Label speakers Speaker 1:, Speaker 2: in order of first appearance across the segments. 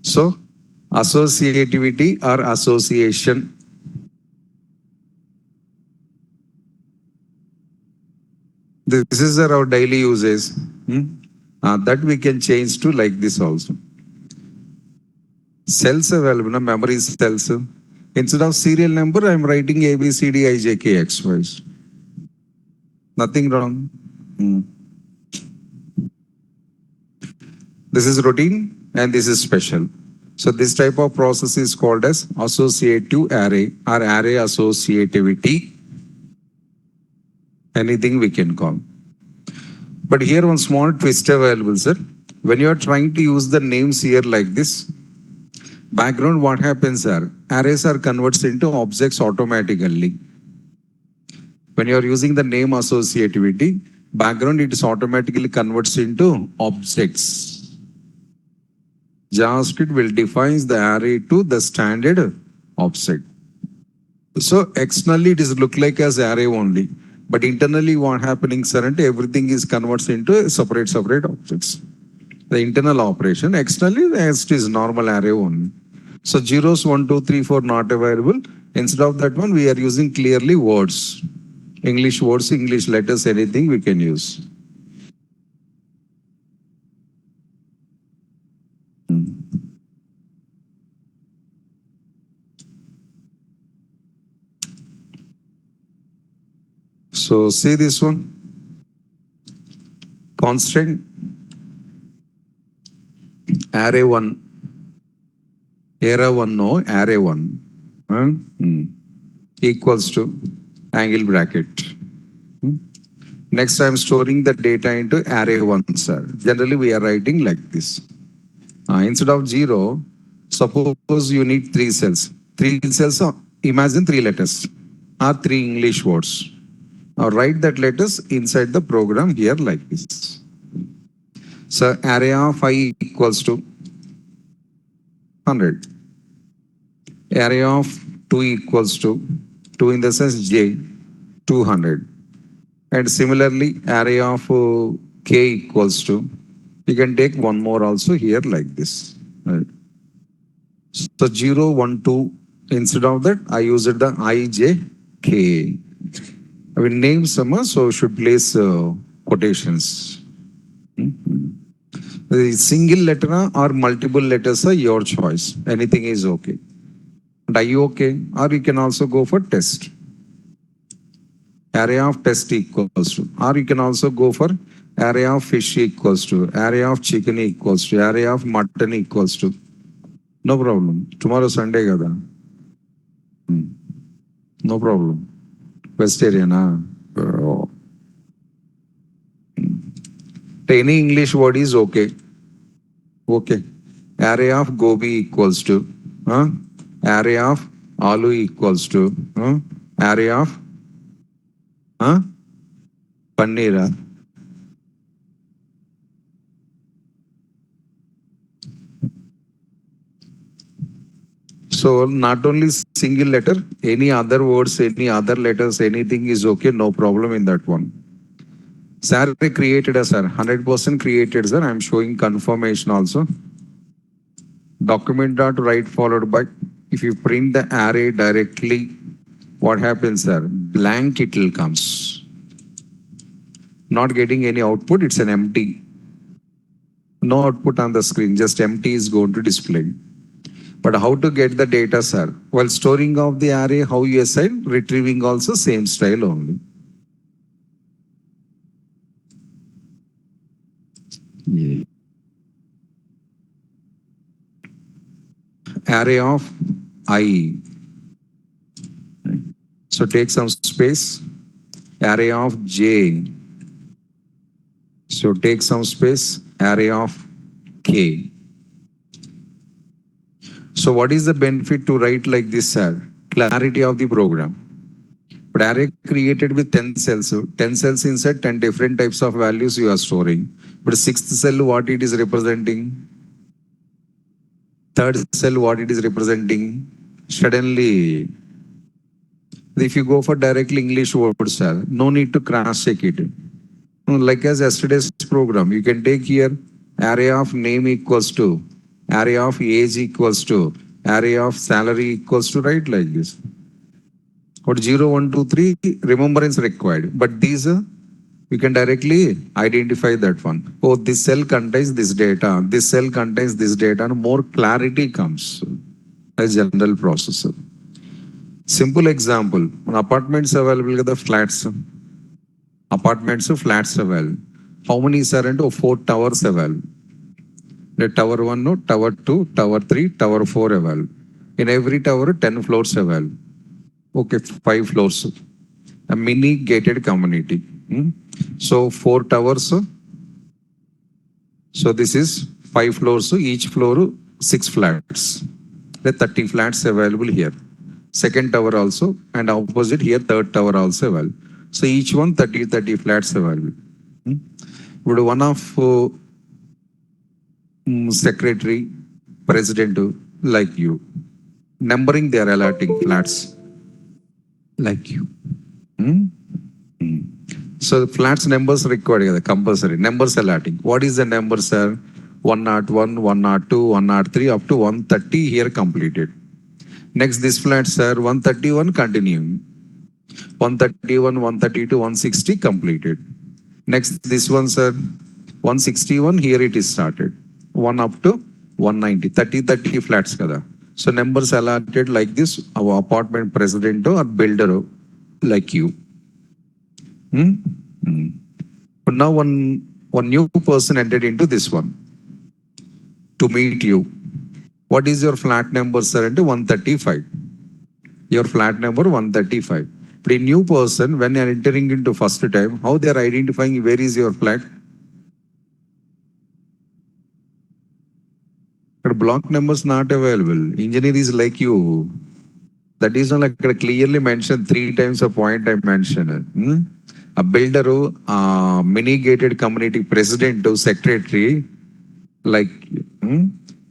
Speaker 1: So associativity or association. This is our daily uses. That we can change to like this also. Cells available, no? Memory cells. Instead of serial number, I am writing A, B, C, D, I, J, K, X, Y. Nothing wrong. This is routine and this is special. So this type of process is called as associative array or array associativity. Anything we can call. But here one small twist available, sir. When you are trying to use the names here like this, background what happens are arrays are converted into objects automatically. When you are using the name associativity, background it is automatically converts into objects. JavaScript will define the array to the standard object. So externally it is look like as array only, but internally what happening, sir, and everything is converts into separate objects. The internal operation, externally it is normal array only. So zeros 1, 2, 3, 4 not available. Instead of that one, we are using clearly words. English words, English letters, anything we can use. So see this one. Constant array 1. Array 1, no, array 1. Equals to angle bracket. Next, I am storing the data into array 1, sir. Generally, we are writing like this. Instead of 0, suppose you need 3 cells. 3 cells, imagine 3 letters or 3 English words. Now write that letters inside the program here like this. So array of I equals to 100. Array of 2 equals to 2 in the sense J, 200. And similarly, array of K equals to, you can take one more also here like this. Right. So 0, 1, 2, instead of that, I used the I, J, K. I will name some, so should place quotations. The single letter or multiple letters are your choice. Anything is okay. And are you okay? Or you can also go for test. Array of test equals to. Or you can also go for array of fish equals to. Array of chicken equals to. Array of mutton equals to. No problem. Tomorrow Sunday gada. No problem. Vegetarian, Any English word is okay. Okay. Array of gobi equals to. Array of aloo equals to. Array of paneer. So not only single letter, any other words, any other letters, anything is okay, no problem in that one. Sir, created a sir, 100% created, sir. I'm showing confirmation also. Document.write followed by, if you print the array directly, what happens, sir? Blank it will comes. Not getting any output, it's an empty. No output on the screen, just empty is going to display. But how to get the data, sir? While storing of the array, how you assign, retrieving also same style only. Yeah. Array of I. So take some space. Array of J. So take some space. Array of K. So what is the benefit to write like this, sir? Clarity of the program. But array created with 10 cells. So 10 cells inside 10 different types of values you are storing. But sixth cell, what it is representing? Third cell, what it is representing? Suddenly, if you go for directly English words, sir, no need to cross check it. Like as yesterday's program, you can take here array of name equals to Array of age equals to array of salary equals to, right, like this. But 0, 1, 2, 3, remembrance required. But these, we can directly identify that one. Oh, this cell contains this data. This cell contains this data, and more clarity comes as general processor. Simple example, on apartments available the flats. Apartments flats available. How many are into 4 towers available? The tower 1, no, tower 2, tower 3, tower 4 available. In every tower, 10 floors available. Okay, 5 floors. A mini gated community. So 4 towers. So this is 5 floors. So each floor 6 flats. The 30 flats available here. Second tower also, and opposite here third tower also available. So each one 30 flats available. Would one of secretary, president like you, numbering they are allotting flats like you. So the flats numbers required, compulsory numbers allotting. What is the number, sir? 101, 102, 103 up to 130 here completed. Next, this flat, sir, 131 continuing. 131, 132, 160 completed. Next, this one, sir, 161, here it is started. 1 up to 190, 30 flats. Kada. So numbers allotted like this, our apartment president or builder like you. But now one new person entered into this one to meet you. What is your flat number, sir? Into 135. Your flat number 135. But a new person, when you are entering into first time, how they are identifying where is your flat? But block numbers not available. Engineer is like you. That is not like clearly mentioned 3 times a point I mentioned. A builder, a mini gated community president, secretary, like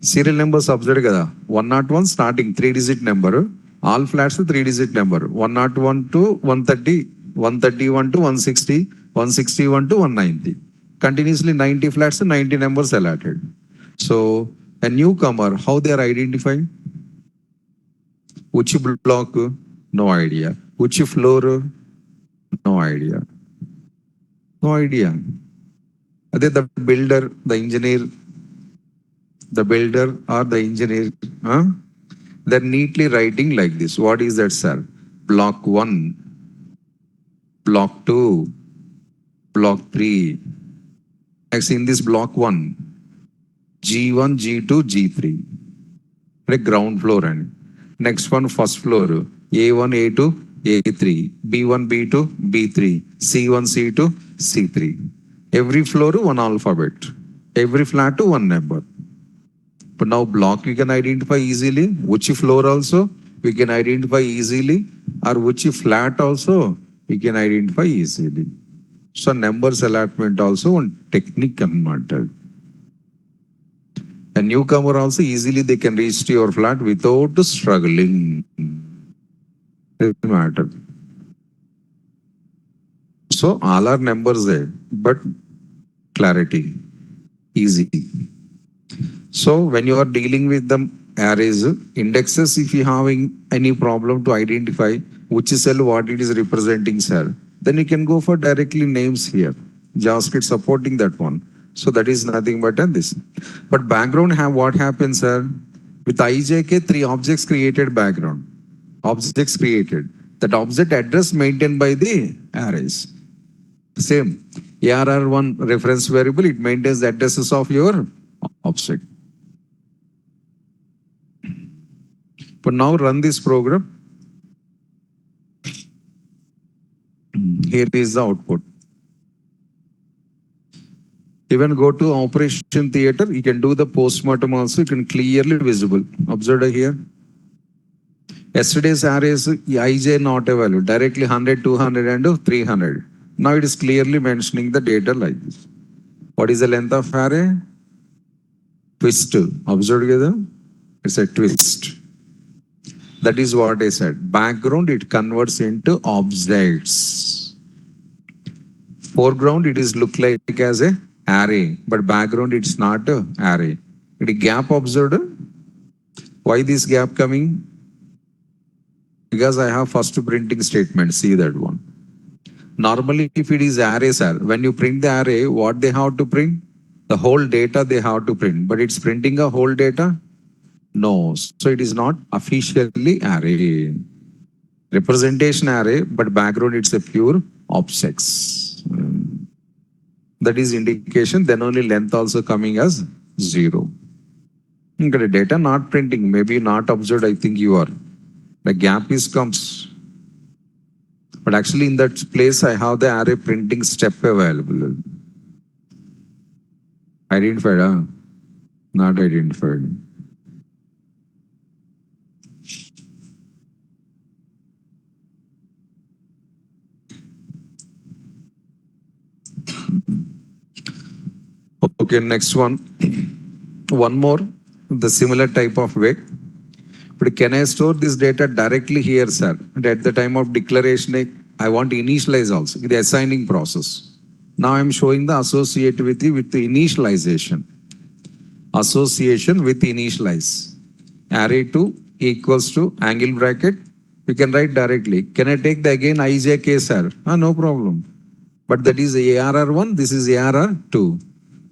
Speaker 1: serial numbers observed kada. 101 starting 3-digit number. All flats 3-digit number. 101 to 130, 131 to 160, 161 to 190. Continuously 90 flats, 90 numbers allotted. So a newcomer, how they are identifying? Which block? No idea. Which floor? No idea. No idea. The builder, the engineer, the builder or the engineer, they're neatly writing like this. What is that, sir? Block 1, block 2, block 3. Next, in this block 1, G1, G2, G3. The ground floor. And next one, first floor. A1, A2, A3. B1, B2, B3. C1, C2, C3. Every floor, one alphabet. Every flat, one number. But now block we can identify easily. Which floor also we can identify easily. Or which flat also we can identify easily. So numbers allotment also one technique matter. A newcomer also easily they can reach to your flat without struggling. It matter. So all are numbers there, but clarity, easy. So when you are dealing with the arrays, indexes, if you having any problem to identify which cell what it is representing, sir, then you can go for directly names here. JavaScript supporting that one. So that is nothing but this. But background have what happens, sir? With IJK, 3 objects created background. Objects created. That object address maintained by the arrays. Same. ARR1 reference variable, it maintains the addresses of your object. But now run this program. Here is the output. Even go to operation theater, you can do the postmortem also, you can clearly visible. Observe here. Yesterday's arrays, IJ not available, directly 100, 200 and 300. Now it is clearly mentioning the data like this. What is the length of array? Twist. Observe together. It's a twist. That is what I said. Background, it converts into objects. Foreground, it is look like as a array, but background, it's not a array. The gap observed. Why this gap coming? Because I have first printing statement. See that one. Normally, if it is array, sir, when you print the array, what they have to print? The whole data they have to print. But it's printing a whole data? No. So it is not officially array. Representation array, but background it's a pure objects. That is indication. Then only length also coming as 0. Okay, data not printing, maybe not observed. I think you are. The gap is comes. But actually in that place, I have the array printing step available. Identified, huh? Not identified. Okay, next one. One more, the similar type of way. But can I store this data directly here, sir? And at the time of declaration, I want to initialize also the assigning process. Now I'm showing the associativity with the initialization. Association with initialize. Array 2 equals to angle bracket. You can write directly. Can I take the again IJK, sir? No problem. But that is ARR1, this is ARR2.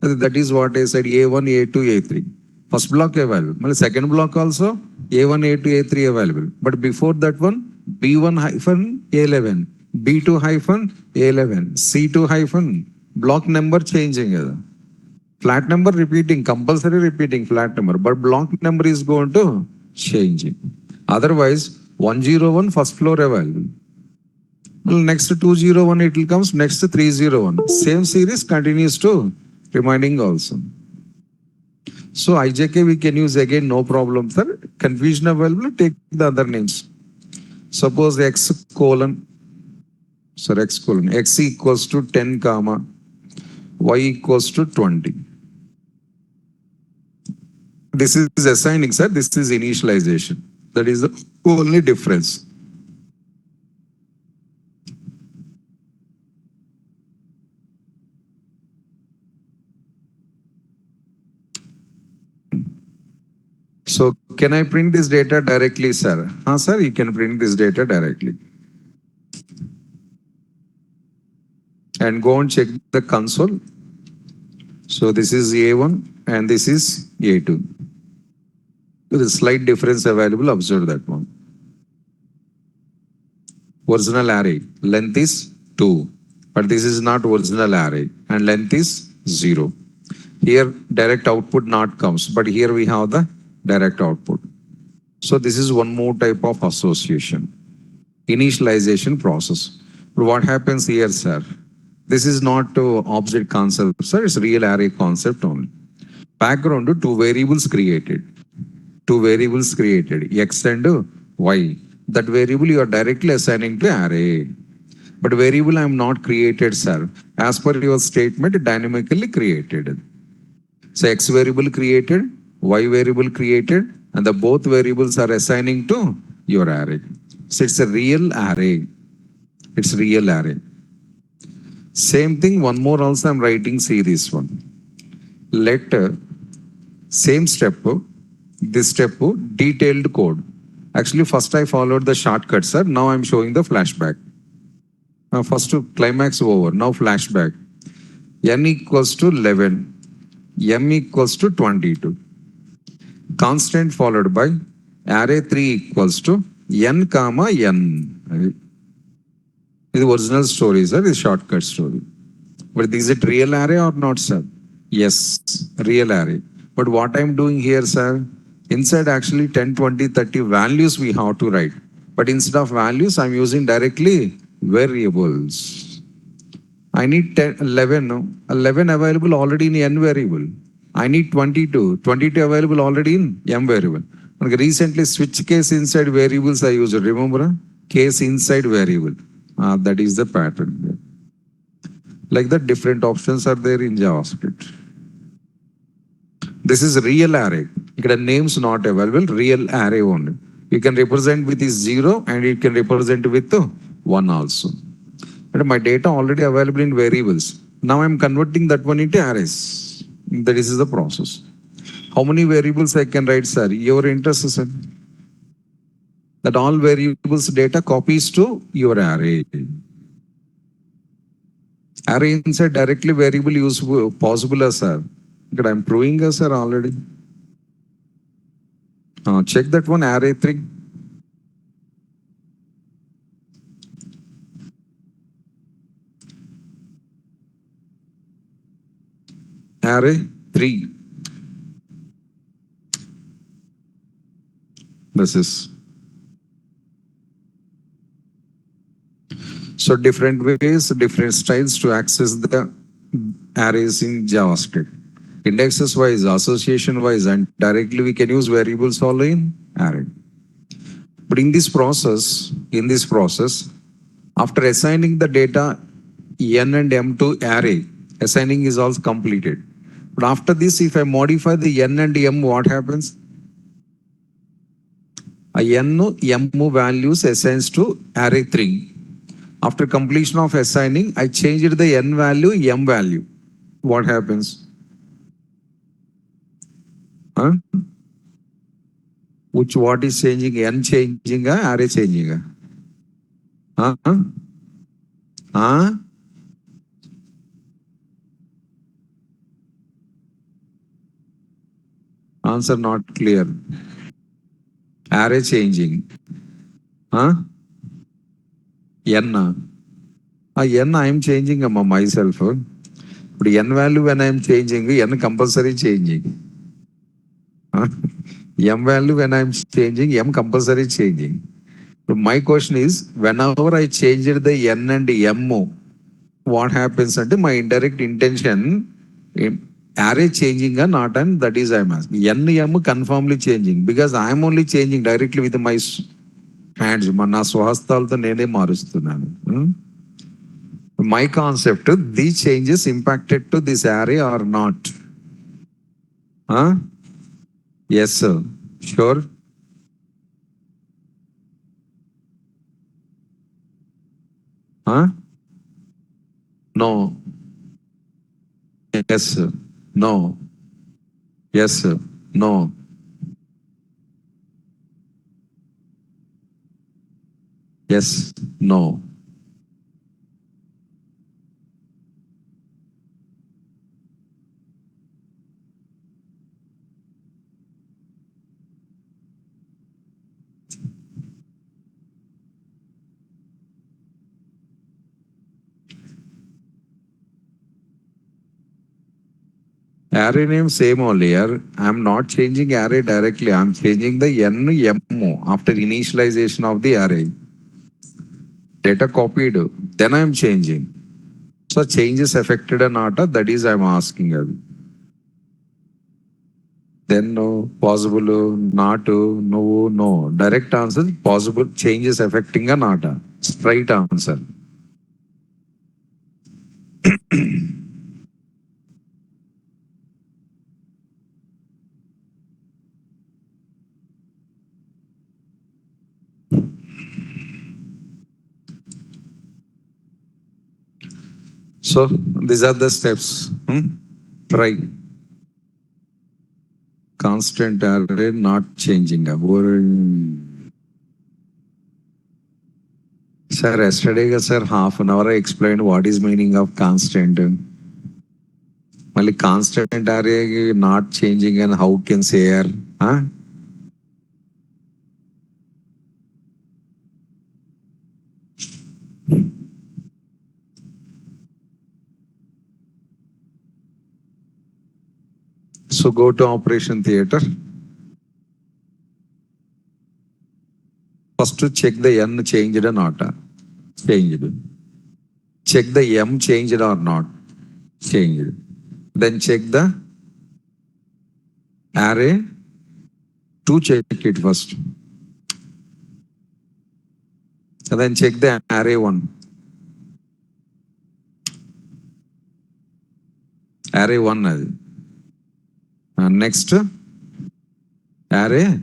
Speaker 1: That is what I said, A1, A2, A3. First block available. Second block also, A1, A2, A3 available. But before that one, B1 hyphen A11, B2 hyphen A11, C2 hyphen, block number changing. Flat number repeating, compulsory repeating flat number, but block number is going to change. Otherwise, 101 first floor available. Next to 201 it will comes, next to 301. Same series continues to remaining also. So IJK we can use again, no problem, sir. Confusion available, take the other names. Suppose X colon, X equals to 10 comma, Y equals to 20. This is assigning, sir. This is initialization. That is the only difference. So can I print this data directly, sir? Sir, you can print this data directly. And go and check the console. So this is A1 and this is A2. There is slight difference available. Observe that one. Original array. Length is 2. But this is not original array. And length is 0. Here direct output not comes. But here we have the direct output. So this is one more type of association. Initialization process. But what happens here, sir? This is not object concept, sir. It's real array concept only. Background, two variables created. X and Y. That variable you are directly assigning to array. But variable I am not created, sir. As per your statement, dynamically created. So X variable created, Y variable created, and the both variables are assigning to your array. So it's a real array. It's real array. Same thing, one more also I'm writing, see this one. Let same step, this step, detailed code. Actually, first I followed the shortcut, sir. Now I'm showing the flashback. First to climax over, now flashback. N equals to 11, M equals to 22. Constant followed by array 3 equals to N comma N. Right? This is the original story, sir. This is shortcut story. But is it real array or not, sir? Yes, real array. But what I'm doing here, sir, inside actually 10, 20, 30 values we have to write. But instead of values, I'm using directly variables. I need 10, 11, no? 11 available already in N variable. I need 22. 22 available already in M variable. Recently, switch case inside variables I used. Remember? Case inside variable. That is the pattern. Like that, different options are there in JavaScript. This is real array. Here names not available, real array only. You can represent with is 0 and you can represent with 1 also. And my data already available in variables. Now I'm converting that one into arrays. That is the process. How many variables I can write, sir? Your intersection. That all variables data copies to your array. Array inside directly variable use possible, sir. But I'm proving, sir, already. Check that one, array 3. Array 3. This is. So different ways, different styles to access the arrays in JavaScript. Indexes wise, association wise, and directly we can use variables all in array. But in this process, after assigning the data n and m to array, assigning is also completed. But after this, if I modify the n and m, what happens? A n, m values assigns to array 3. After completion of assigning, I changed the n value, m value. What happens? Huh? What is changing? N changing, array changing? Huh? Huh? Answer not clear. Array changing. Huh? N. N I am changing myself. But n value when I am changing, n compulsory changing. M value when I am changing, m compulsory changing. So my question is, whenever I changed the n and m, what happens? My indirect intention, array changing or not, and that is I am asking. N, m conformly changing because I am only changing directly with my hands. నా స్వహస్తాలతో నేనే మారుస్తున్నాను. My concept, these changes impacted to this array or not? Yes, sir. Sure. No. Yes, sir. No. Yes, sir. No. Yes. No. Array name same only here. I'm not changing array directly. I'm changing the n, m after initialization of the array. Data copied. Then I'm changing. So changes affected or not, that is I'm asking. Then no, possible, not, no, no. Direct answer, possible, changes affecting or not. Straight answer. So these are the steps. Try. Constant array not changing. Sir, yesterday, sir, half an hour I explained what is meaning of constant. Only constant array not changing and how can say here? Huh? So go to operation theater. First to check the n changed or not. Changed. Check the m changed or not. Changed. Then check the array to check it first. And then check the array 1. Array 1. Next array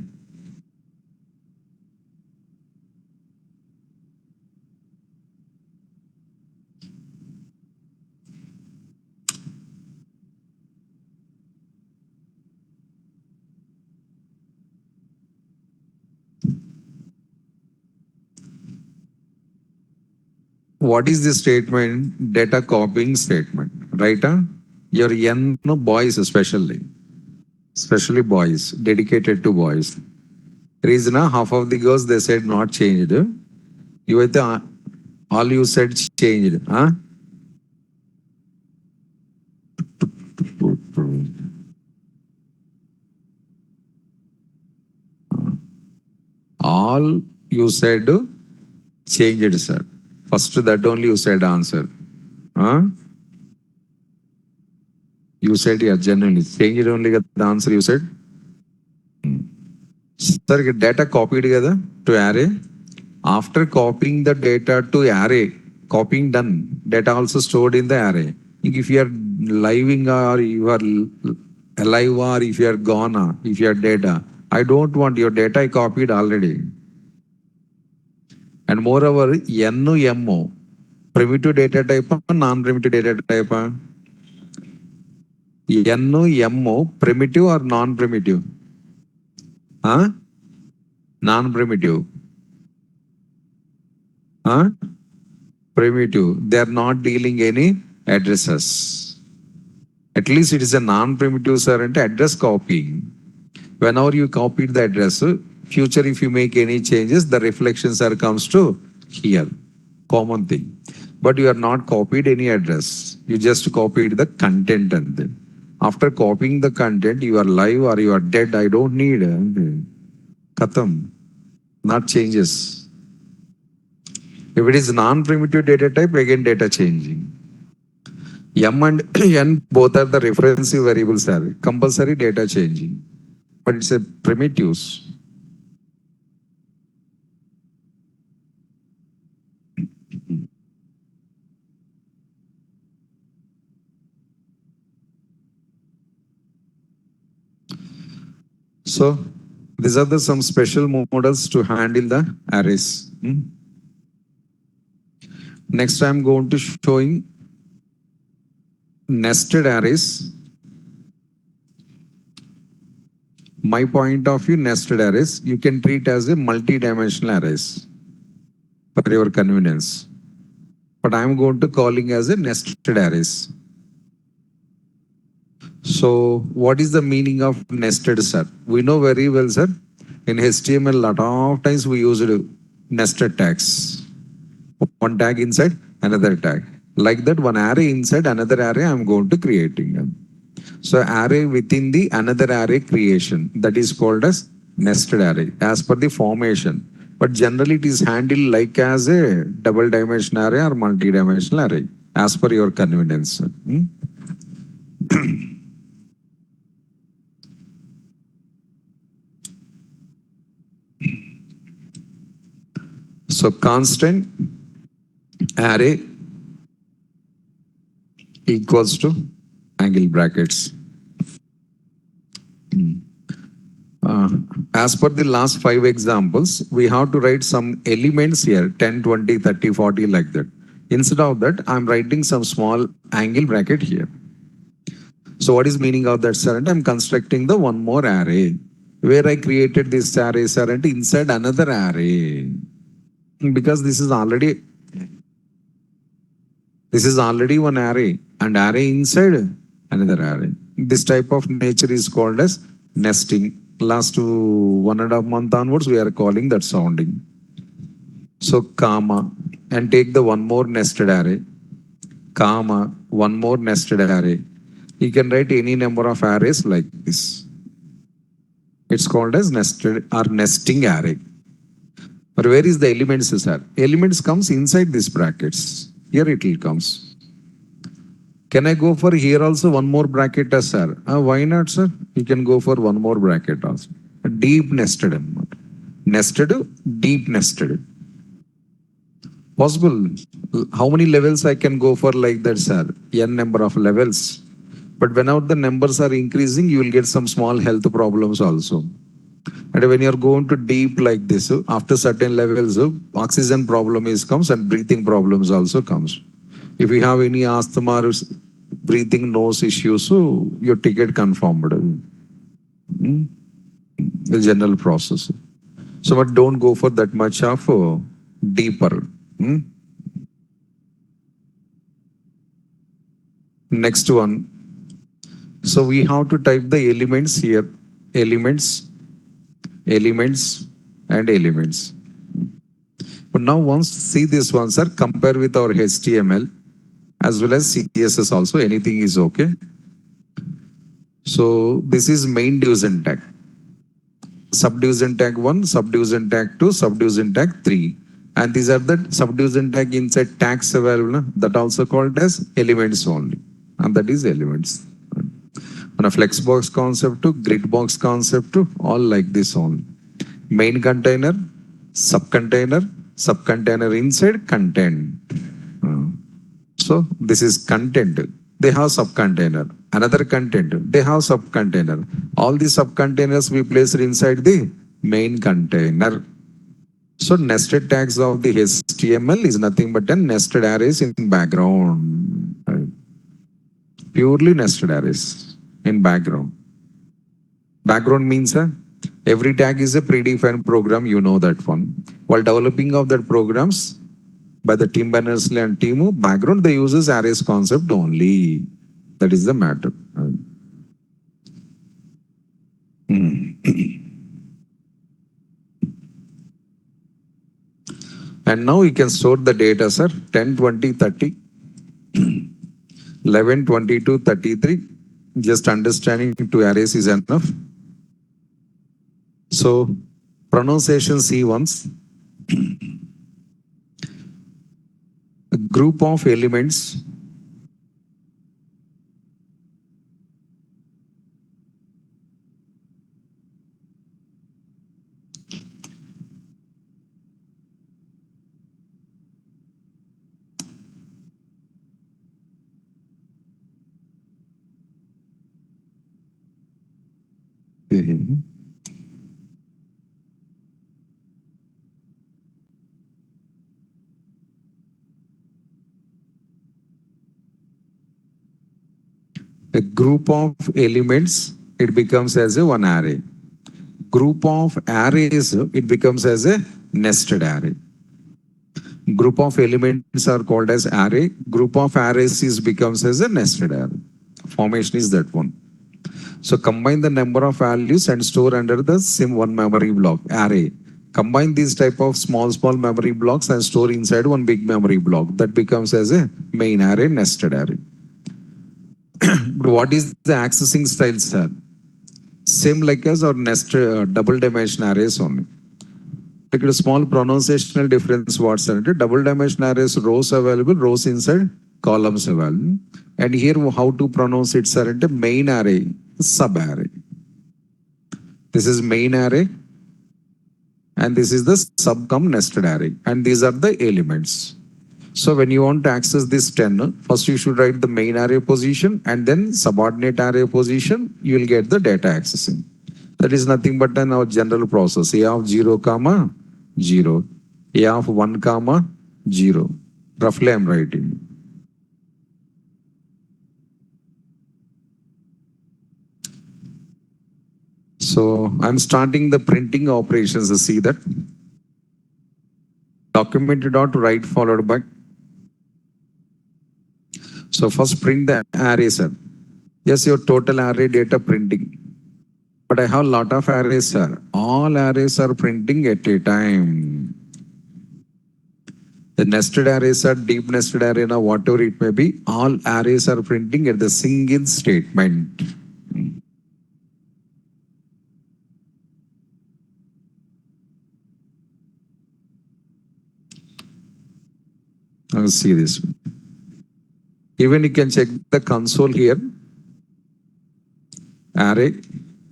Speaker 1: What is the statement? Data copying statement, right? Your N boys especially boys, dedicated to boys. Reason half of the girls they said not changed. You with all you said changed. Huh? All you said changed, sir. First that only you said answer. Huh? You said yeah, genuinely. Changed only the answer you said. Sir, data copied together to array. After copying the data to array, copying done, data also stored in the array. If you are living or you are alive or if you are gone or if you are dead, I don't want your data I copied already. And moreover, NO, primitive data type, non-primitive data type. NO, primitive or non-primitive? Huh? Non-primitive. Huh? Primitive. They are not dealing any addresses. At least it is a non-primitive, sir, and address copying. Whenever you copied the address, future if you make any changes, the reflections are comes to here. Common thing. But you are not copied any address. You just copied the content and then. After copying the content, you are live or you are dead. I don't need Katham. Not changes. If it is non-primitive data type, again data changing. M and N both are the referensive variables are compulsory data changing. But it's a primitives. So these are the some special models to handle the arrays. Next I'm going to showing nested arrays. My point of view, nested arrays, you can treat as a multi-dimensional arrays for your convenience. But I'm going to calling as a nested arrays. So what is the meaning of nested, sir? We know very well, sir. In HTML, lot of times we use nested tags. One tag inside another tag. Like that, one array inside another array I'm going to creating. So array within the another array creation, that is called as nested array as per the formation. But generally it is handled like as a double dimensional array or multi-dimensional array as per your convenience. So constant array equals to angle brackets. As per the last 5 examples, we have to write some elements here, 10, 20, 30, 40 like that. Instead of that, I'm writing some small angle bracket here. So what is meaning of that, sir? And I'm constructing the one more array where I created this array, sir, and inside another array. Because this is already one array and array inside another array. This type of nature is called as nesting. Last 1.5 months onwards, we are calling that sounding. So comma and take the one more nested array, comma, one more nested array. You can write any number of arrays like this. It's called as nested or nesting array. But where is the elements, sir? Elements comes inside these brackets. Here it will comes. Can I go for here also one more bracket, sir? Why not, sir? You can go for one more bracket also. Deep nested. Nested, deep nested. Possible. How many levels I can go for like that, sir? N number of levels. But whenever the numbers are increasing, you will get some small health problems also. And when you're going to deep like this, after certain levels, oxygen problem comes and breathing problems also comes. If you have any asthma or breathing nose issues, your ticket confirmed. The general process. So, but don't go for that much of deeper. Next one. So we have to type the elements here. Elements, elements, and elements. But now once see this one, sir, compare with our HTML as well as CSS also, anything is okay. So this is main division tag. Subdivision tag 1, subdivision tag 2, subdivision tag 3. And these are the subdivision tag inside tags available, that also called as elements only. And that is elements. On a flexbox concept to grid box concept to all like this only. Main container, subcontainer, subcontainer inside content. So this is content. They have subcontainer. Another content. They have subcontainer. All the subcontainers we placed inside the main container. So nested tags of the HTML is nothing but a nested arrays in background. Purely nested arrays in background. Background means every tag is a predefined program, you know that one. While developing of that programs by the team Berners-Lee and team, background they uses arrays concept only. That is the matter. And now we can store the data, sir. 10, 20, 30, 11, 22, 33. Just understanding two arrays is enough. So pronunciation see once. A group of elements a group of elements, it becomes as a one array. Group of arrays, it becomes as a nested array. Group of elements are called as array. Group of arrays is becomes as a nested array. Formation is that one. So combine the number of values and store under the same one memory block array. Combine these type of small memory blocks and store inside one big memory block. That becomes as a main array, nested array. But what is the accessing style, sir? Same like as our nested double dimension arrays only. Like a small pronunciational difference, what's that? Double dimension arrays, rows available, rows inside, columns available. And here how to pronounce it, sir? Main array, sub array. This is main array. And this is the sub-cum nested array. And these are the elements. So when you want to access this 10, first you should write the main array position and then subordinate array position, you will get the data accessing. That is nothing but our general process. A of 0, 0. A of 1, 0. Roughly I am writing. So I'm starting the printing operations. See that? Document dot write followed by. So first print the array, sir. Yes, your total array data printing. But I have a lot of arrays, sir. All arrays are printing at a time. The nested arrays are deep nested array, now whatever it may be, all arrays are printing at the single statement. I'll see this. Even you can check the console here. Array,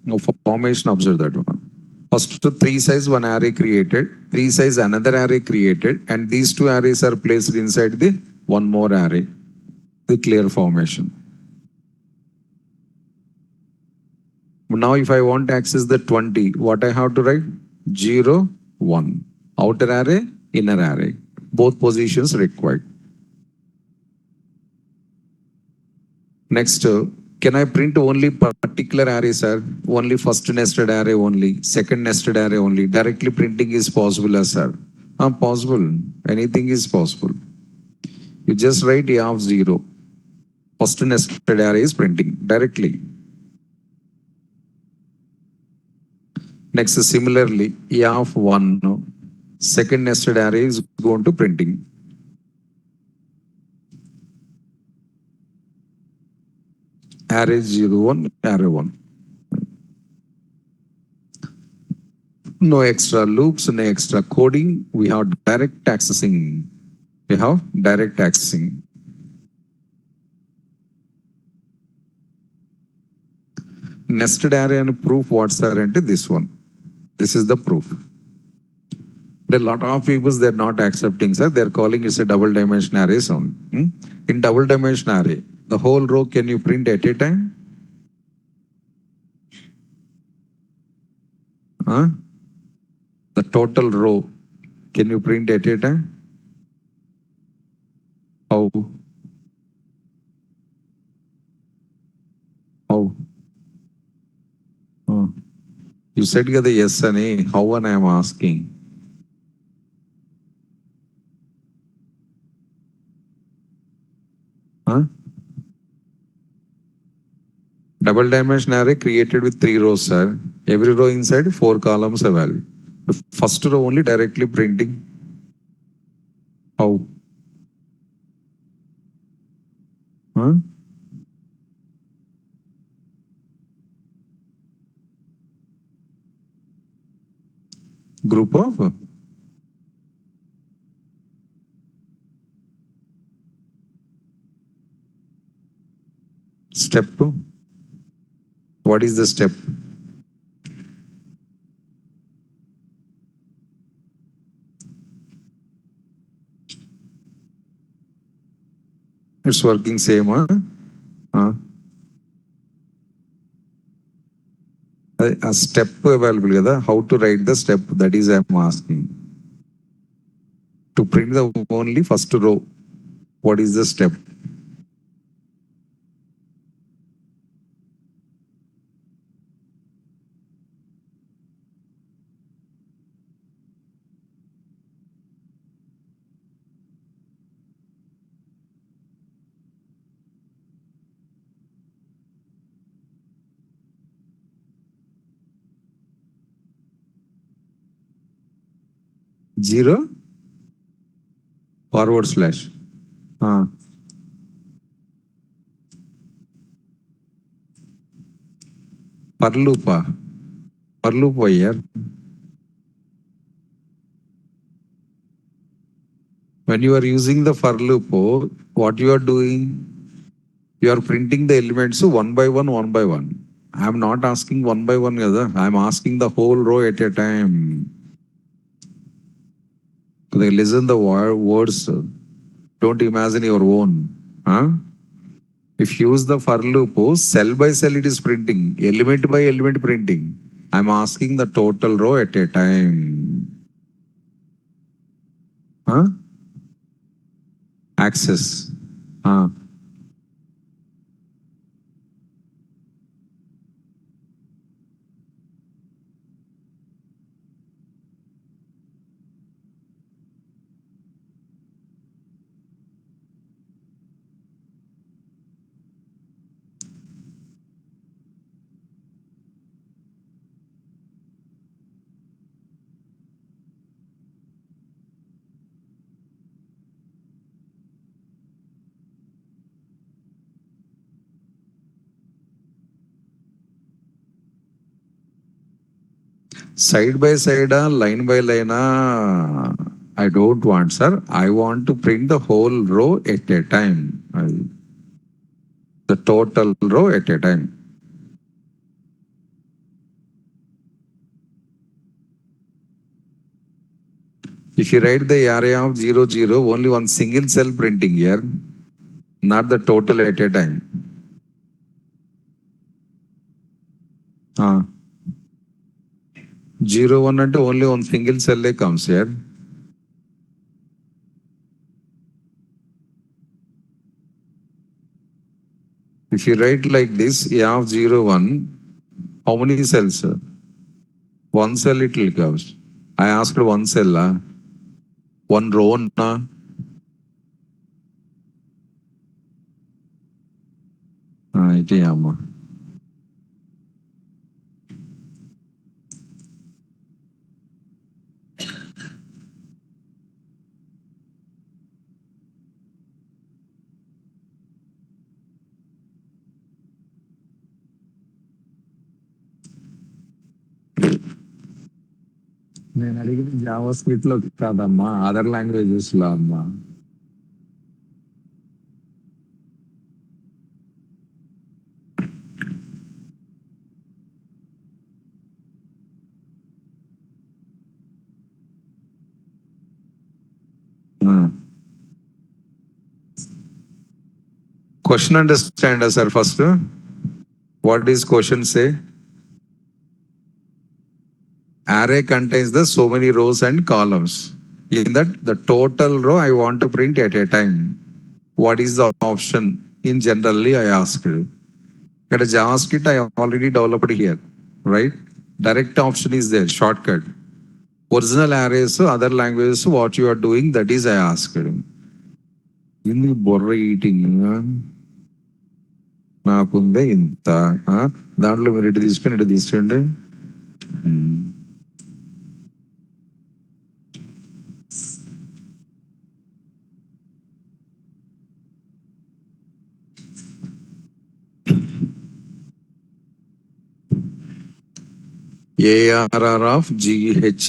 Speaker 1: no formation, observe that one. First to 3 size one array created, 3 size another array created, and these two arrays are placed inside the one more array, the clear formation. Now if I want to access the 20, what I have to write? 0, 1. Outer array, inner array. Both positions required. Next, can I print only particular array, sir? Only first nested array only, second nested array only. Directly printing is possible, sir. Possible. Anything is possible. You just write A of 0. First nested array is printing directly. Next, similarly, E of 1, second nested array is going to printing. Array 0, 1, array 1. No extra loops, no extra coding. We have direct accessing. Nested array and proof what's there into this one. This is the proof. There are a lot of people they're not accepting, sir. They're calling it a double dimension array sound. In double dimension array, the whole row can you print at a time? Huh? The total row can you print at a time? How? How? You said the yes and how one I am asking. Huh? Double dimension array created with 3 rows, sir. Every row inside 4 columns available. The first row only directly printing. How? Huh? Group of? Step 2. What is the step? It's working same, huh? A step available, how to write the step, that is I am asking. To print the only first row, what is the step? Zero? Forward slash. For loop. For loop here. When you are using the for loop, what you are doing? You are printing the elements one by one, one by one. I am not asking one by one, I am asking the whole row at a time. They listen the words. Don't imagine your own. If you use the for loop, cell by cell it is printing, element by element printing. I'm asking the total row at a time. Access. Side by side, line by line, I don't want, sir. I want to print the whole row at a time. The total row at a time. If you write the array of 0, 0, only one single cell printing here, not the total at a time. 0, 1 and only one single cell comes here. If you write like this, A of 0, 1, how many cells? One cell it will comes. I asked one cell, one row. ఇటే అమ్మ. నేను అడిగింది Java script లో కాదమ్మా, other languages లో అమ్మా. Question understand, sir, first. What is question say? Array contains the so many rows and columns. In that, the total row I want to print at a time. What is the option? In generally, I asked. At a JavaScript, I already developed here, right? Direct option is there, shortcut. Original arrays, other languages, what you are doing, that is I asked. In the borra eating, నాకుందే ఇంత, దాంట్లో మీరు ఇటు తీసుకుని ఇటు తీసుకోండి. ARR of GH.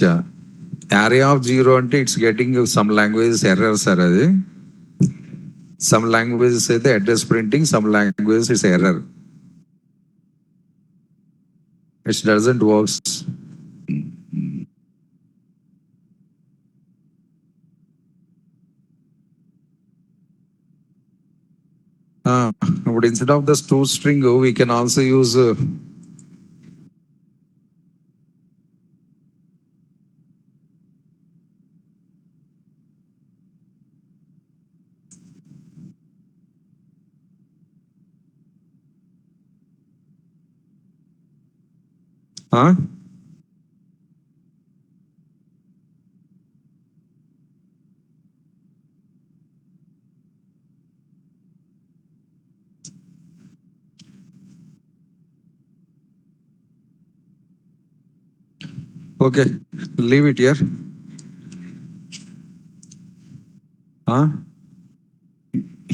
Speaker 1: Array of 0 అంటే it's getting some languages error sir అది. Some languages say the address printing, some languages is error. It doesn't work. But instead of the two string, we can also use okay, leave it here.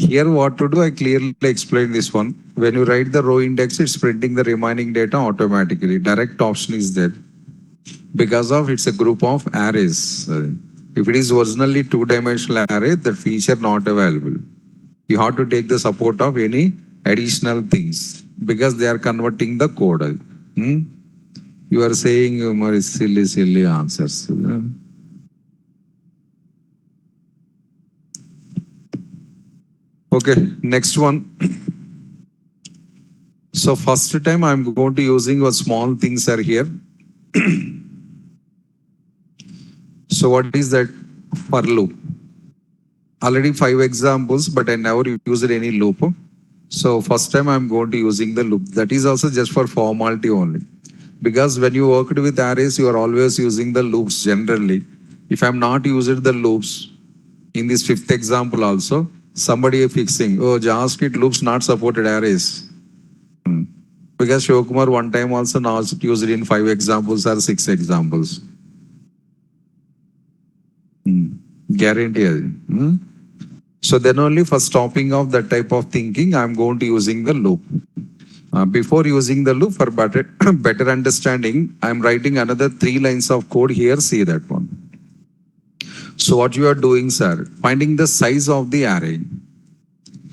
Speaker 1: Here what to do, I clearly explain this one. When you write the row index, it's printing the remaining data automatically. Direct option is there. Because of it's a group of arrays. If it is originally two-dimensional array, the feature not available. You have to take the support of any additional things because they are converting the code. You are saying more silly answers. Okay, next one. So first time I'm going to using a small things are here. So what is that? For loop. Already 5 examples, but I never used any loop. So first time I'm going to using the loop. That is also just for formality only. Because when you worked with arrays, you are always using the loops generally. If I'm not using the loops, in this 5th example also, somebody is fixing, oh, JavaScript loops not supported arrays. Because Shivakumar one time also now used it in 5 examples or 6 examples. Guarantee. So then only for stopping of that type of thinking, I'm going to using the loop. Before using the loop for better understanding, I'm writing another 3 lines of code here. See that one. So what you are doing, sir, finding the size of the array.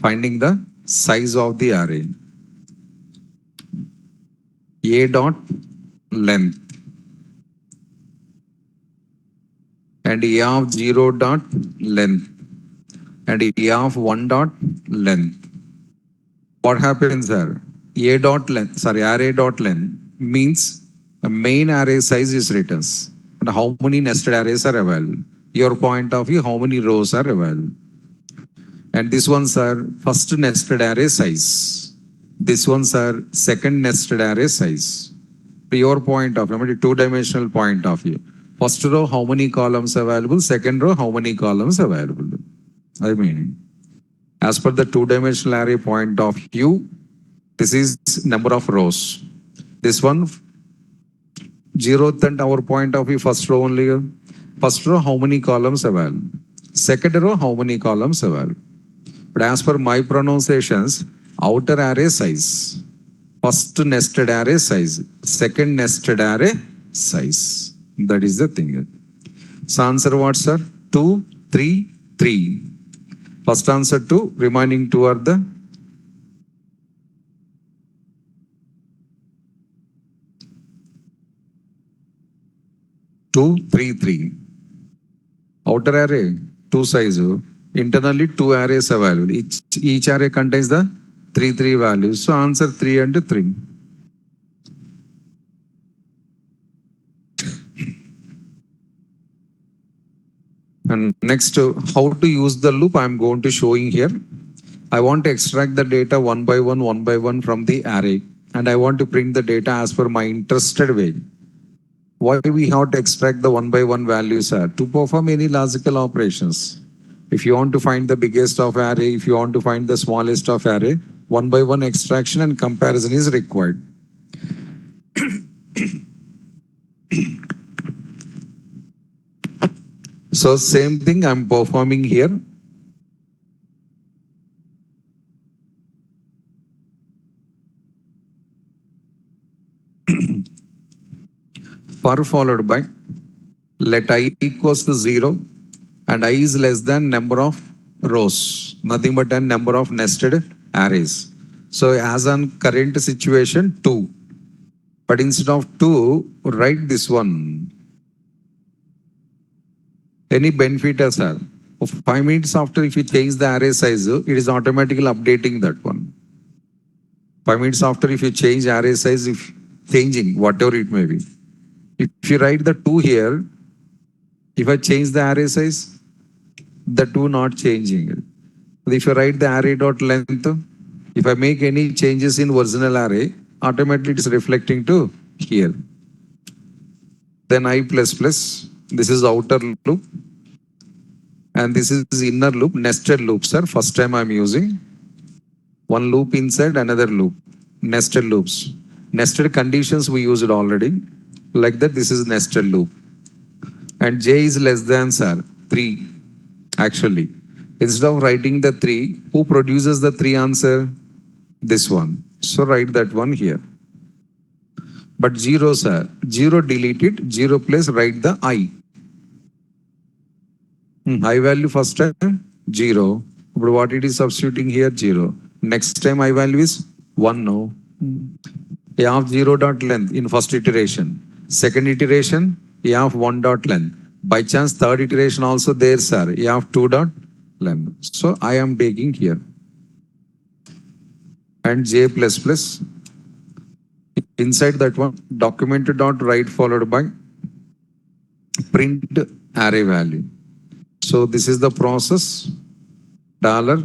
Speaker 1: Finding the size of the array. A dot length. And A of 0 dot length. And A of 1 dot length. What happens, sir? A dot length, sorry, array dot length means the main array size is written. And how many nested arrays are available? Your point of view, how many rows are available? And this one's are first nested array size. This one's are second nested array size. Your point of view, 2-dimensional point of view. First row, how many columns available? Second row, how many columns available? I mean, as per the 2-dimensional array point of view, This is number of rows. This one, zeroth and our point of view, first row only. First row, how many columns available? Second row, how many columns available? But as per my pronunciations, outer array size, first nested array size, second nested array size. That is the thing. So answer what, sir? 2, 3, 3. First answer 2, remaining 2 are the 2, 3, 3. Outer array, 2 size. Internally, 2 arrays available. Each array contains the 3, 3 values. So answer 3 and 3. And next, how to use the loop, I'm going to showing here. I want to extract the data one by one from the array. And I want to print the data as per my interested way. Why we have to extract the one by one values are to perform any logical operations. If you want to find the biggest of array, if you want to find the smallest of array, one by one extraction and comparison is required. So same thing I'm performing here. For followed by let I equals to 0 and I is less than number of rows, nothing but a number of nested arrays. So as on current situation 2, but instead of 2, write this one. Any benefit as well. 5 minutes after, if you change the array size, it is automatically updating that one. 5 minutes after, if you change array size, if changing, whatever it may be. If you write the 2 here, if I change the array size, the 2 not changing. If you write the array dot length, if I make any changes in original array, automatically it is reflecting to here. Then I plus plus, this is outer loop. And this is inner loop, nested loop, sir. First time I'm using. One loop inside another loop, nested loops. Nested conditions we used already. Like that, this is nested loop. And j is less than, sir, 3, actually. Instead of writing the 3, who produces the 3 answer? This one. So write that one here. But 0, sir, 0 delete it, 0 place write the I. I value first time, 0. But what it is substituting here, 0. Next time I value is 1, no. A of 0 dot length in first iteration. Second iteration, A of 1 dot length. By chance, third iteration also there, sir. A of 2 dot length. So I am taking here. And j plus plus. Inside that one, document dot write followed by print array value. So this is the process. Dollar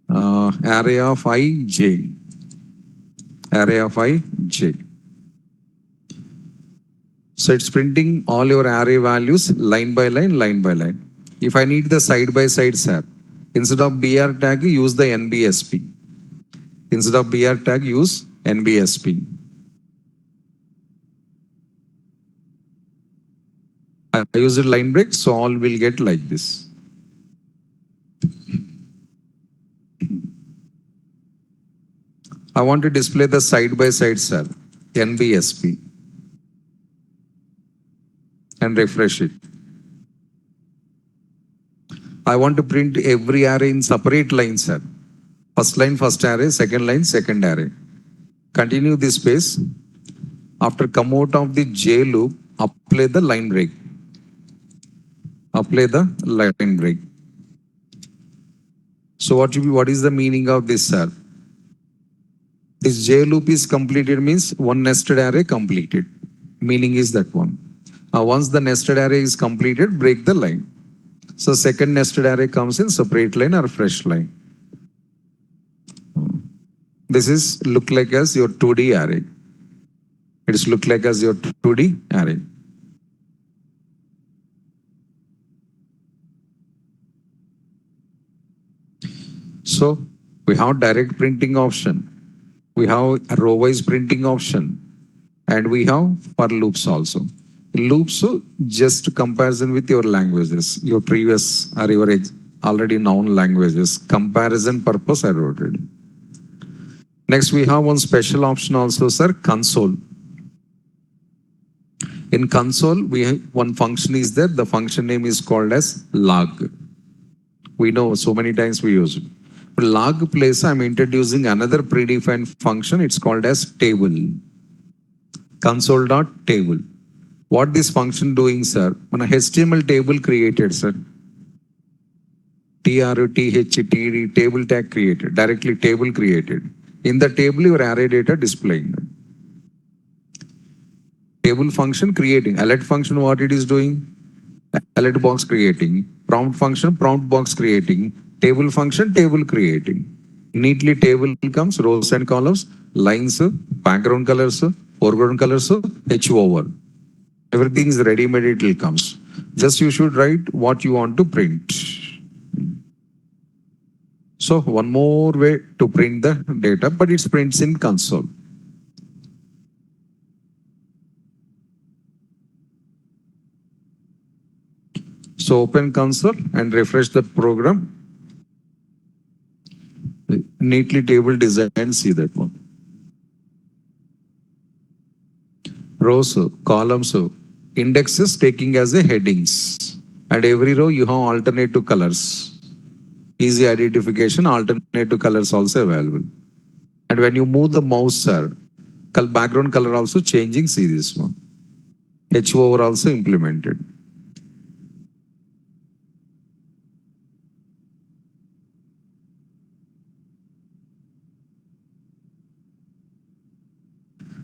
Speaker 1: array of ij. Array of ij. So it's printing all your array values line by line, line by line. If I need the side by side, sir, instead of BR tag, use the NBSP. Instead of BR tag, use NBSP. I use it line break, so all will get like this. I want to display the side by side, sir, NBSP. And refresh it. I want to print every array in separate lines, sir. First line, first array, second line, second array. Continue this pace. After come out of the J loop, apply the line break. Apply the line break. So what is the meaning of this, sir? This J loop is completed means one nested array completed. Meaning is that one. Once the nested array is completed, break the line. So second nested array comes in separate line or fresh line. This is look like as your 2D array. It is look like as your 2D array. So We have direct printing option. We have a row-wise printing option. And we have for loops also. Loops, just comparison with your languages, your previous or your already known languages. Comparison purpose I wrote it. Next, we have one special option also, sir, console. In console, we have one function is there. The function name is called as log. We know so many times we use it. But log place, I'm introducing another predefined function. It's called as table. Console.table. What this function doing, sir? When a HTML table created, sir. TRTHTD table tag created, directly table created. In the table, your array data displaying. Table function creating. Alert function, what it is doing? Alert box creating. Prompt function, prompt box creating. Table function, table creating. Neatly table comes, rows and columns, lines, background colors, foreground colors, H over. Everything is ready-made, it will comes. Just you should write what you want to print. So one more way to print the data, but it prints in console. So open console and refresh the program. Neatly table design, see that one. Rows, columns, indexes taking as a headings. And every row you have alternative colors. Easy identification, alternative colors also available. And when you move the mouse, sir, background color also changing, see this one. H over also implemented.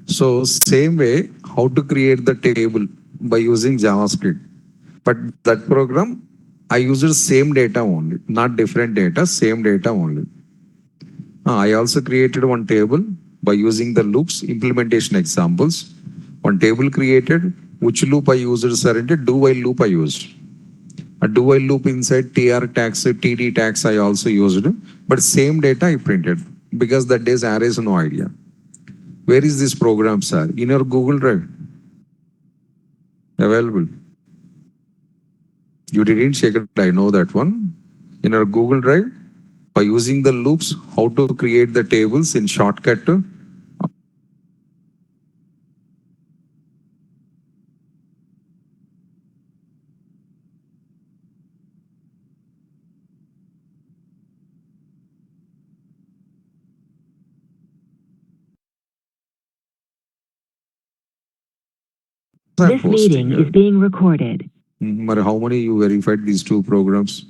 Speaker 1: So same way, how to create the table by using JavaScript. But that program, I used same data only, not different data, same data only. I also created one table by using the loops implementation examples. One table created, which loop I used, sir, do while loop I used. A do while loop inside TR tags, TD tags I also used, but same data I printed because that day's array is no idea. Where is this program, sir? In your Google Drive. Available. You didn't check it, I know that one. In our Google Drive, by using the loops, how to create the tables in shortcut.
Speaker 2: This meeting is being recorded.
Speaker 1: How many you verified these two programs?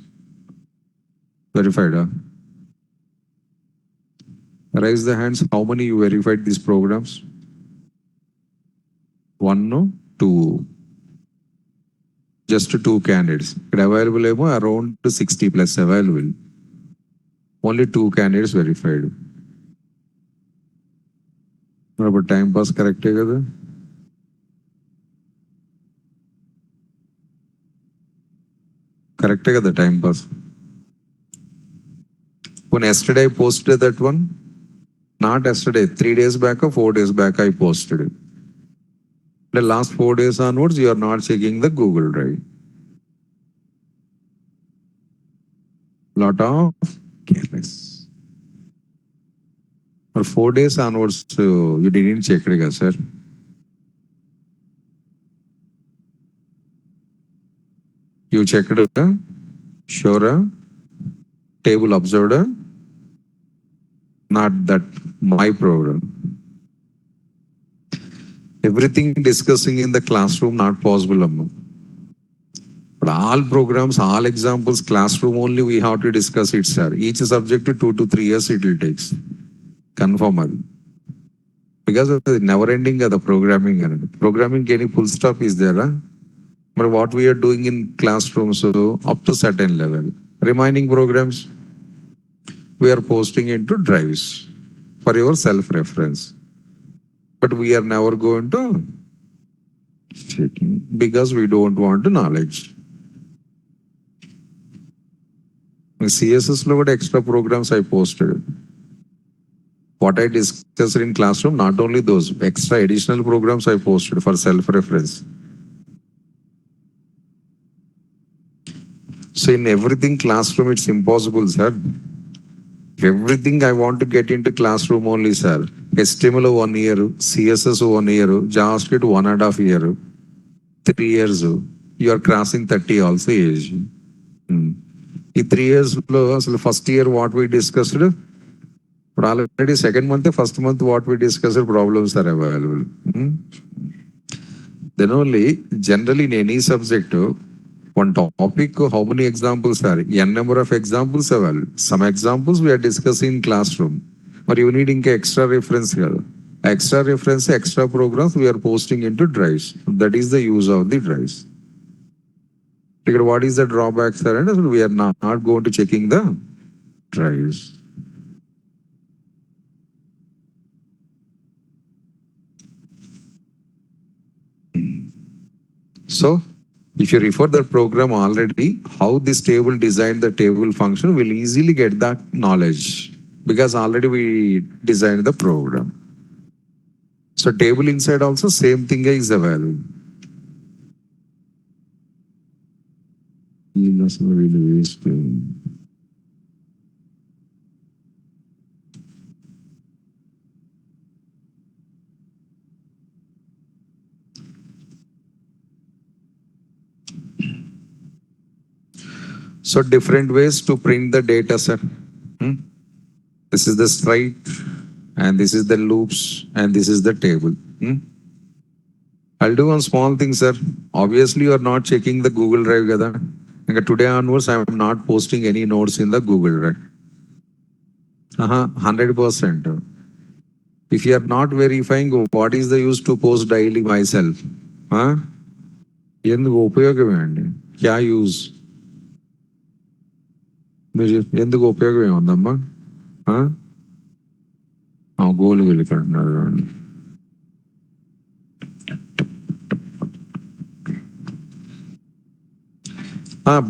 Speaker 1: Verified, huh? Raise the hands. How many you verified these programs? One, no? Two. Just two candidates. Available around 60 plus available. Only two candidates verified. But time pass correct kada? Correct kada time pass. When yesterday I posted that one, not yesterday, 3 days back or 4 days back I posted it. The last 4 days onwards, you are not checking the Google Drive. Lot of careless. For 4 days onwards, you didn't check it, sir. You checked it, sure, table observed, not that my program. Everything discussing in the classroom not possible. But all programs, all examples, classroom only we have to discuss it, sir. Each subject 2 to 3 years it will take. Confirm. Because of the never ending the programming. Programming any full stop is there. Huh? But what we are doing in classrooms, so up to certain level. Remaining programs, we are posting into drives for your self-reference. But we are never going to checking because we don't want knowledge. CSS లో కూడా extra programs I posted. What I discussed in classroom, not only those, extra additional programs I posted for self-reference. So in everything classroom, it's impossible, sir. Everything I want to get into classroom only, sir. HTML 1 year, CSS 1 year, JavaScript 1.5 year, 3 years. You are crossing 30 also age. In 3 years, first year what we discussed, but already second month, first month what we discussed, problems are available. Then only, generally in any subject, one topic, how many examples are? N number of examples available. Some examples we are discussing in classroom. But you need extra reference here. Extra reference, extra programs we are posting into drives. That is the use of the drives. What is the drawback, sir? And we are not going to checking the drives. So, if you refer the program already, how this table designed the table function will easily get that knowledge because already we designed the program. So table inside also same thing is available. So different ways to print the data, sir. This is the straight, and this is the loops, and this is the table. I'll do one small thing, sir. Obviously, you are not checking the Google Drive. Today onwards, I am not posting any notes in the Google Drive. 100%. If you are not verifying, what is the use to post daily myself? ఎందుకు ఉపయోగమే అండి క్యా use మీరు ఎందుకు ఉపయోగం ఏముందమ్మా గోలు వెళ్ళికంటున్నారు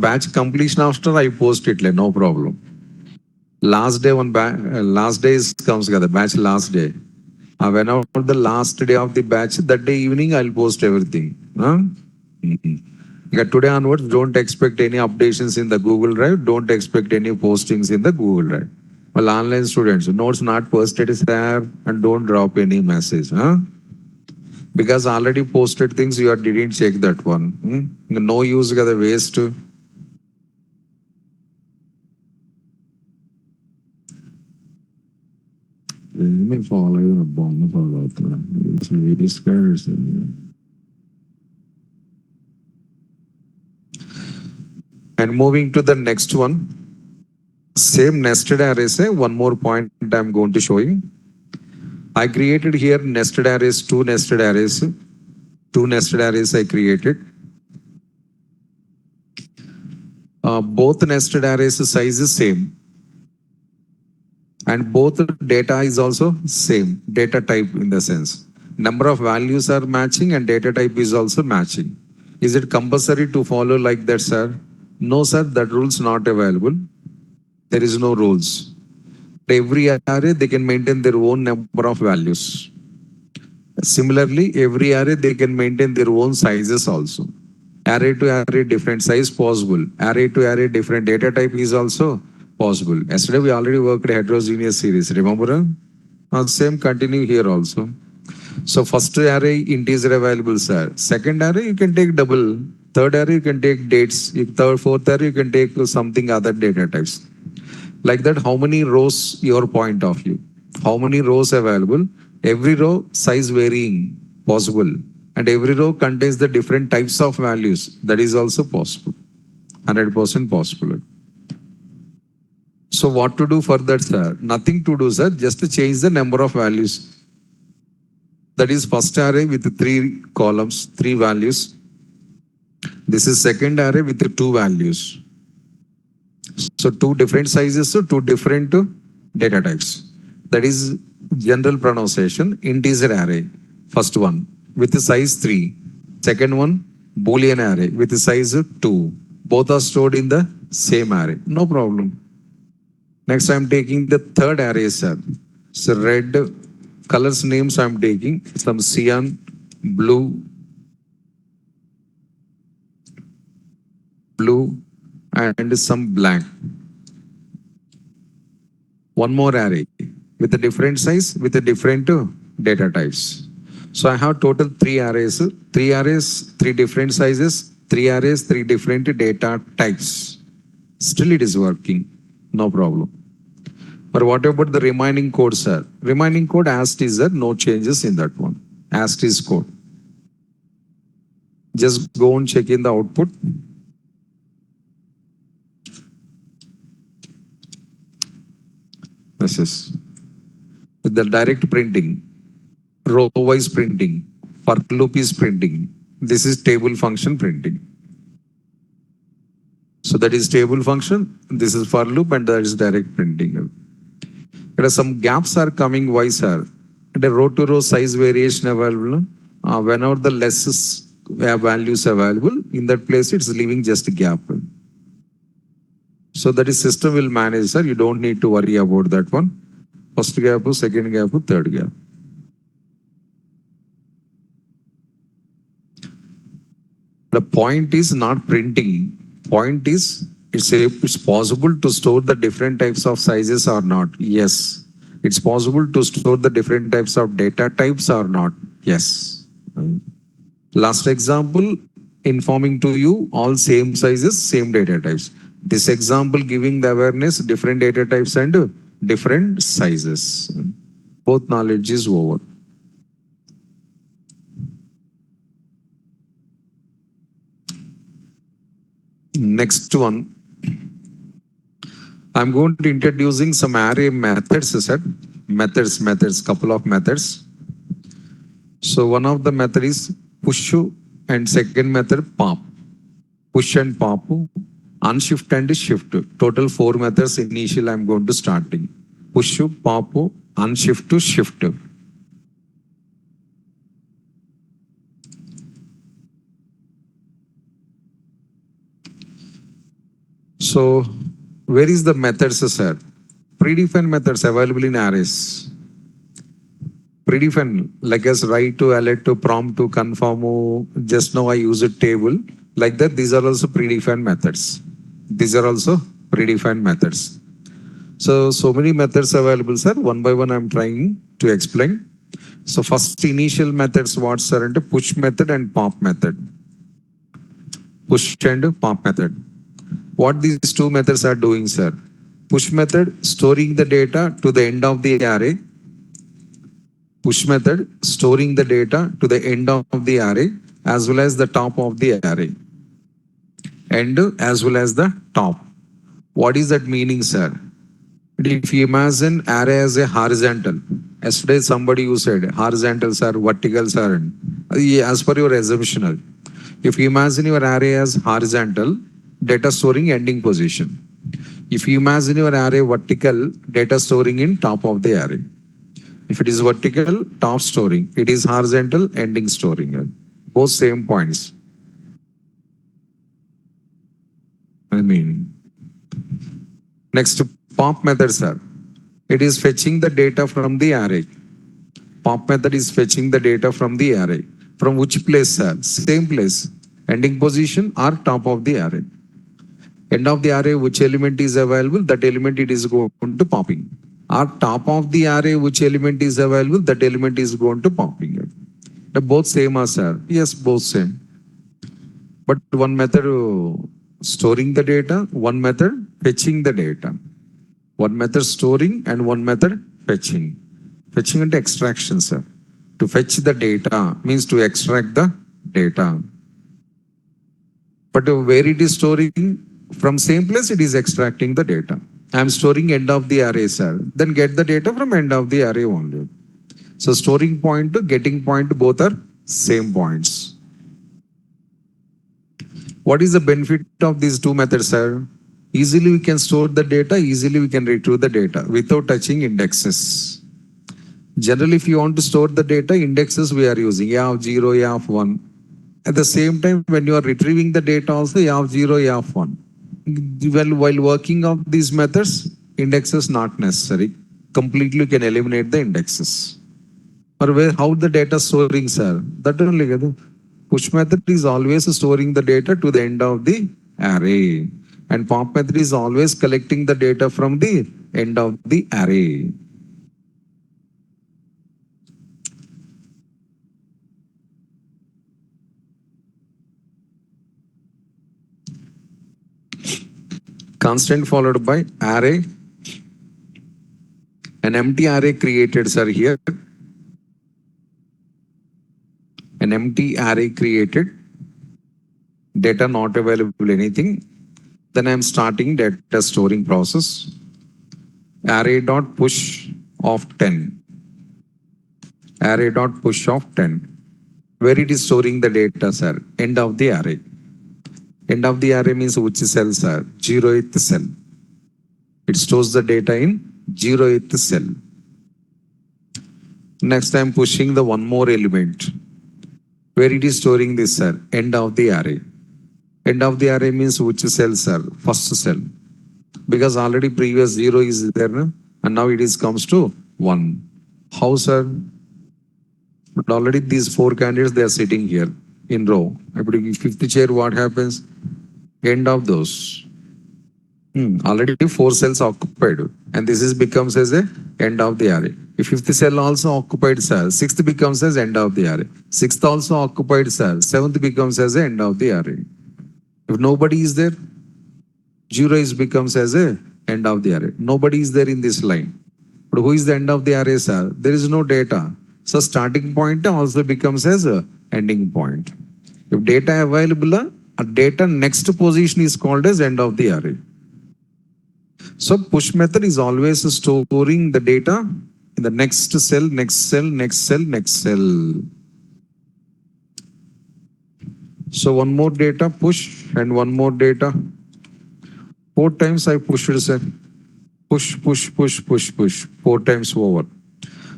Speaker 1: batch completion after I post it, no problem. Last day last day comes the batch last day. Whenever the last day of the batch, that day evening I'll post everything. Today onwards, don't expect any updates in the Google Drive. Don't expect any postings in the Google Drive. Well, online students, notes not posted is there, and don't drop any message. Because already posted things, you didn't check that one. No use, the waste. And moving to the next one, same nested arrays, one more point I'm going to show you. I created here nested arrays, two nested arrays I created. Both nested arrays size is same. And both data is also same, data type in the sense. Number of values are matching and data type is also matching. Is it compulsory to follow like that, sir? No, sir, that rule's not available. There is no rules. Every array, they can maintain their own number of values. Similarly, every array, they can maintain their own sizes also. Array to array, different size possible. Array to array, different data type is also possible. Yesterday, we already worked heterogeneous series, remember? Same continue here also. So first array, integer available, sir. Second array, you can take double. Third array, you can take dates. Fourth array, you can take something other data types. Like that, how many rows your point of view? How many rows available? Every row size varying possible. And every row contains the different types of values. That is also possible. 100% possible. So what to do for that, sir? Nothing to do, sir. Just to change the number of values. That is first array with 3 columns, 3 values. This is second array with 2 values. So 2 different sizes, so 2 different data types. That is general pronunciation, integer array. First one with the size 3. Second one, Boolean array with the size 2. Both are stored in the same array. No problem. Next, I'm taking the third array, sir. So red colors names I'm taking some cyan, blue, and some black. One more array with a different size with a different data types. So I have total three arrays, three different sizes, three arrays, three different data types. Still it is working, no problem. But what about the remaining code, sir? Remaining code as is, sir, no changes in that one. As is code. Just go and check in the output. This is the direct printing, row-wise printing, for loop is printing. This is table function printing. So that is table function, this is for loop, and that is direct printing. There are some gaps are coming, why, sir? The row to row size variation available. Whenever the less values available, in that place it's leaving just a gap. So that is system will manage, sir. You don't need to worry about that one. First gap, second gap, third gap. The point is not printing. Point is it's possible to store the different types of sizes or not. Yes. It's possible to store the different types of data types or not. Yes. Last example, informing to you all same sizes, same data types. This example giving the awareness, different data types and different sizes. Both knowledge is over. Next one, I'm going to introducing some array methods, sir. Methods, couple of methods. So one of the method is push and second method pop. Push and pop, unshift and shift. Total 4 methods initial I'm going to starting. Push, pop, unshift, shift. So where is the methods, sir? Predefined methods available in arrays. Predefined, like as write to, alert to, prompt to, confirm. Just now I use a table. Like that, these are also predefined methods. These are also predefined methods. So many methods available, sir. One by one, I'm trying to explain. So first initial methods, what, sir? And push method and pop method. Push and pop method. What these two methods are doing, sir? Push method, storing the data to the end of the array. Push method, storing the data to the end of the array as well as the top of the array. End as well as the top. What is that meaning, sir? If you imagine array as a horizontal, yesterday somebody who said horizontals are verticals are, as per your assumption. If you imagine your array as horizontal, data storing ending position. If you imagine your array vertical, data storing in top of the array. If it is vertical, top storing. It is horizontal, ending storing. Both same points. Next, pop method, sir. It is fetching the data from the array. Pop method is fetching the data from the array. From which place, sir? Same place. Ending position or top of the array. End of the array, which element is available, that element it is going to popping. Or top of the array, which element is available, that element is going to popping. Both same, sir. Yes, both same. But one method storing the data, one method fetching the data. One method storing and one method fetching. Fetching and extraction, sir. To fetch the data means to extract the data. But where it is storing, from same place it is extracting the data. I am storing end of the array, sir. Then get the data from end of the array only. So storing point to getting point both are same points. What is the benefit of these two methods, sir? Easily we can store the data, easily we can retrieve the data without touching indexes. Generally, if you want to store the data, indexes we are using. You have 0, you have 1. At the same time, when you are retrieving the data also, you have 0, you have 1. While working of these methods, indexes not necessary. Completely you can eliminate the indexes. Or where how the data storing, sir? That only kada. Push method is always storing the data to the end of the array. And pop method is always collecting the data from the end of the array. Constant followed by array. An empty array created, sir, here. An empty array created. Data not available anything. Then I'm starting data storing process. Array dot push of 10. Array dot push of 10. Where it is storing the data, sir? End of the array. End of the array means which cell, sir? 0th cell. It stores the data in 0th cell. Next, I'm pushing the one more element. Where it is storing this, sir? End of the array. End of the array means which cell, sir? First cell. Because already previous 0 is there, no? And now it is comes to 1. How, sir? But already these 4 candidates, they are sitting here in row. I put fifth chair, what happens? End of those. Already 4 cells occupied. And this is becomes as a end of the array. If fifth cell also occupied, sir, sixth becomes as end of the array. Sixth also occupied, sir, seventh becomes as a end of the array. If nobody is there, 0 is becomes as a end of the array. Nobody is there in this line. But who is the end of the array, sir? There is no data. So starting point also becomes as a ending point. If data available, a data next position is called as end of the array. So push method is always storing the data in the next cell, next cell, next cell, next cell. So one more data push and one more data. 4 times I pushed, sir. Push, push, push, push, push. 4 times over.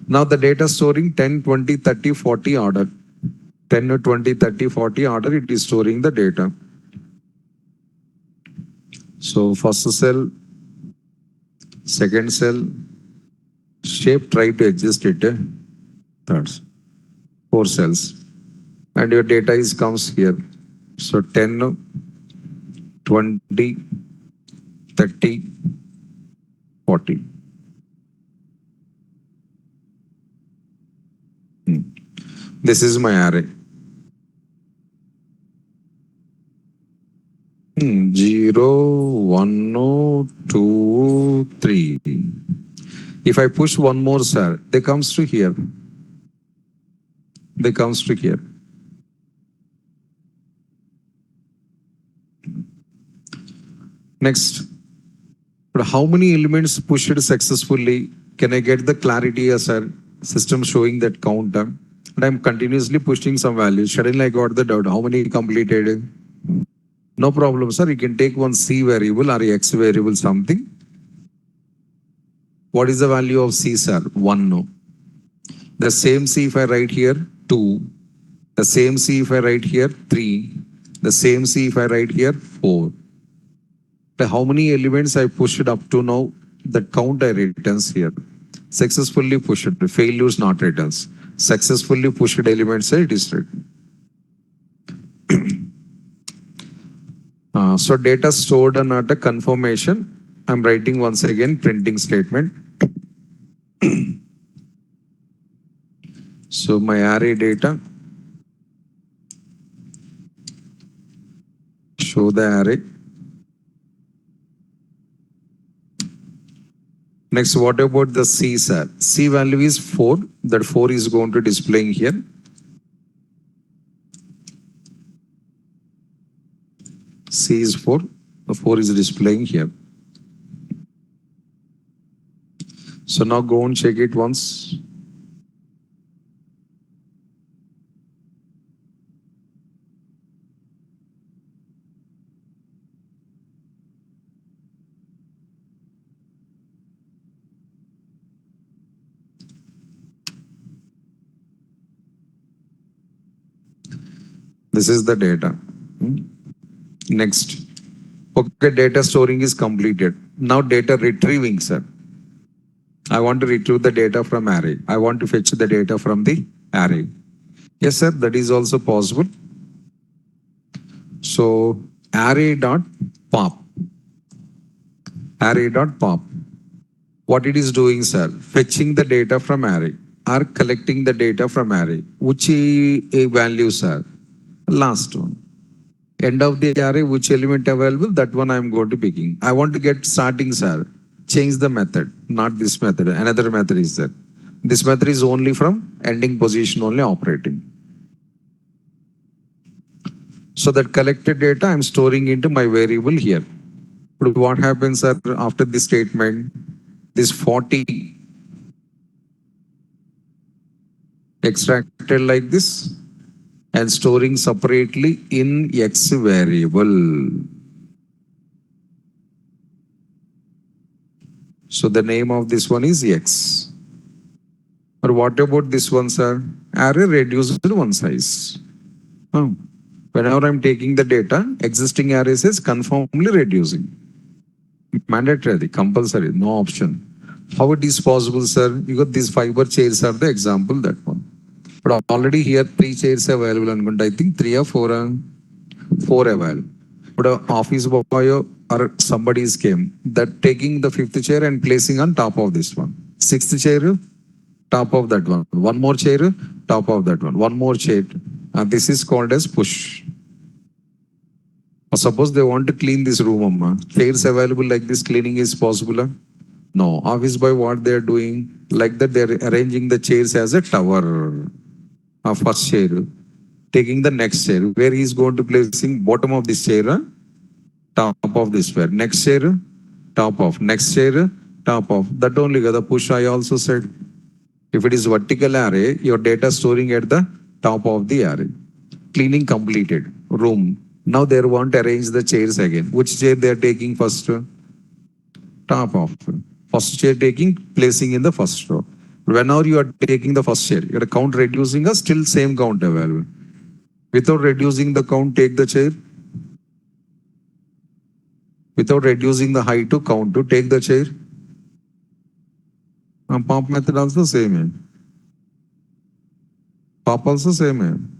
Speaker 1: Now the data storing 10, 20, 30, 40 order. 10, 20, 30, 40 order, it is storing the data. So first cell, second cell, shape try to adjust it. Third, 4 cells. And your data is comes here. So 10, 20, 30, 40. This is my array. 0, 1, 2, 3. If I push one more, sir, they comes to here. They comes to here. Next. But how many elements pushed successfully? Can I get the clarity as a system showing that count? And I'm continuously pushing some values. Suddenly I got the doubt. How many completed? No problem, sir. You can take one C variable or X variable something. What is the value of C, sir? 1, no. The same C if I write here, 2. The same C if I write here, 3. The same C if I write here, 4. How many elements I pushed up to now? The count I returns here. Successfully pushed, failures not returns. Successfully pushed elements, it is written. So data stored and not a confirmation. I'm writing once again printing statement. So my array data. Show the array. Next, what about the C, sir? C value is 4. That 4 is going to displaying here. C is 4. The 4 is displaying here. So now go and check it once. This is the data. Next. Okay, data storing is completed. Now data retrieving, sir. I want to retrieve the data from array. I want to fetch the data from the array. Yes, sir, that is also possible. So array.pop. Array.pop. What it is doing, sir? Fetching the data from array or collecting the data from array. Which value, sir? Last one. End of the array, which element available, that one I am going to picking. I want to get starting, sir. Change the method, not this method. Another method is there. This method is only from ending position only operating. So that collected data I'm storing into my variable here. But what happens, sir, after this statement? This 40 extracted like this and storing separately in X variable. So the name of this one is X. Or what about this one, sir? Array reduced to one size. Whenever I'm taking the data, existing array says conformly reducing. Mandatory, compulsory, no option. How it is possible, sir? Because these fiber chairs are the example, that one. But already here 3 chairs available. And I think 3 or 4, 4 available. But office boy or somebody came that taking the 5th chair and placing on top of this one. 6th chair, top of that one. One more chair, top of that one. One more chair. This is called as push. Or suppose they want to clean this room, chairs available like this, cleaning is possible? No. Office boy, what they are doing? Like that, they are arranging the chairs as a tower. First chair, taking the next chair, where he is going to placing bottom of this chair, top of this chair. Next chair, top of. Next chair, top of. That only the push I also said. If it is vertical array, your data storing at the top of the array. Cleaning completed. Room. Now they want to arrange the chairs again. Which chair they are taking first? Top of. First chair taking, placing in the first row. Whenever you are taking the first chair, your count reducing, still same count available. Without reducing the count, take the chair. Without reducing the height to count to take the chair. Pop method also same. Pop also same.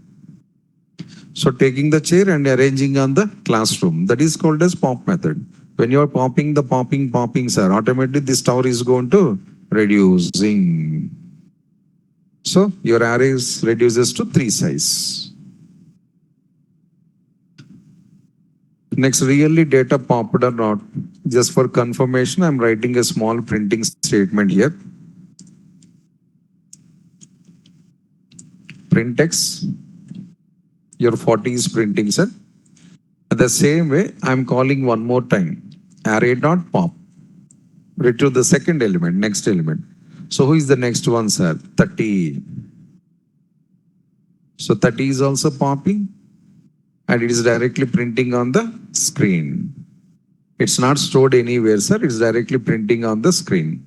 Speaker 1: So taking the chair and arranging on the classroom, that is called as pop method. When you are popping the popping, sir, automatically this tower is going to reducing. So your array reduces to 3 size. Next, really data popped or not? Just for confirmation, I'm writing a small printing statement here. Print X. Your 40 is printing, sir. The same way, I'm calling one more time. Array.pop. Retrieve the second element, next element. So who is the next one, sir? 30. So 30 is also popping. And it is directly printing on the screen. It's not stored anywhere, sir. It's directly printing on the screen.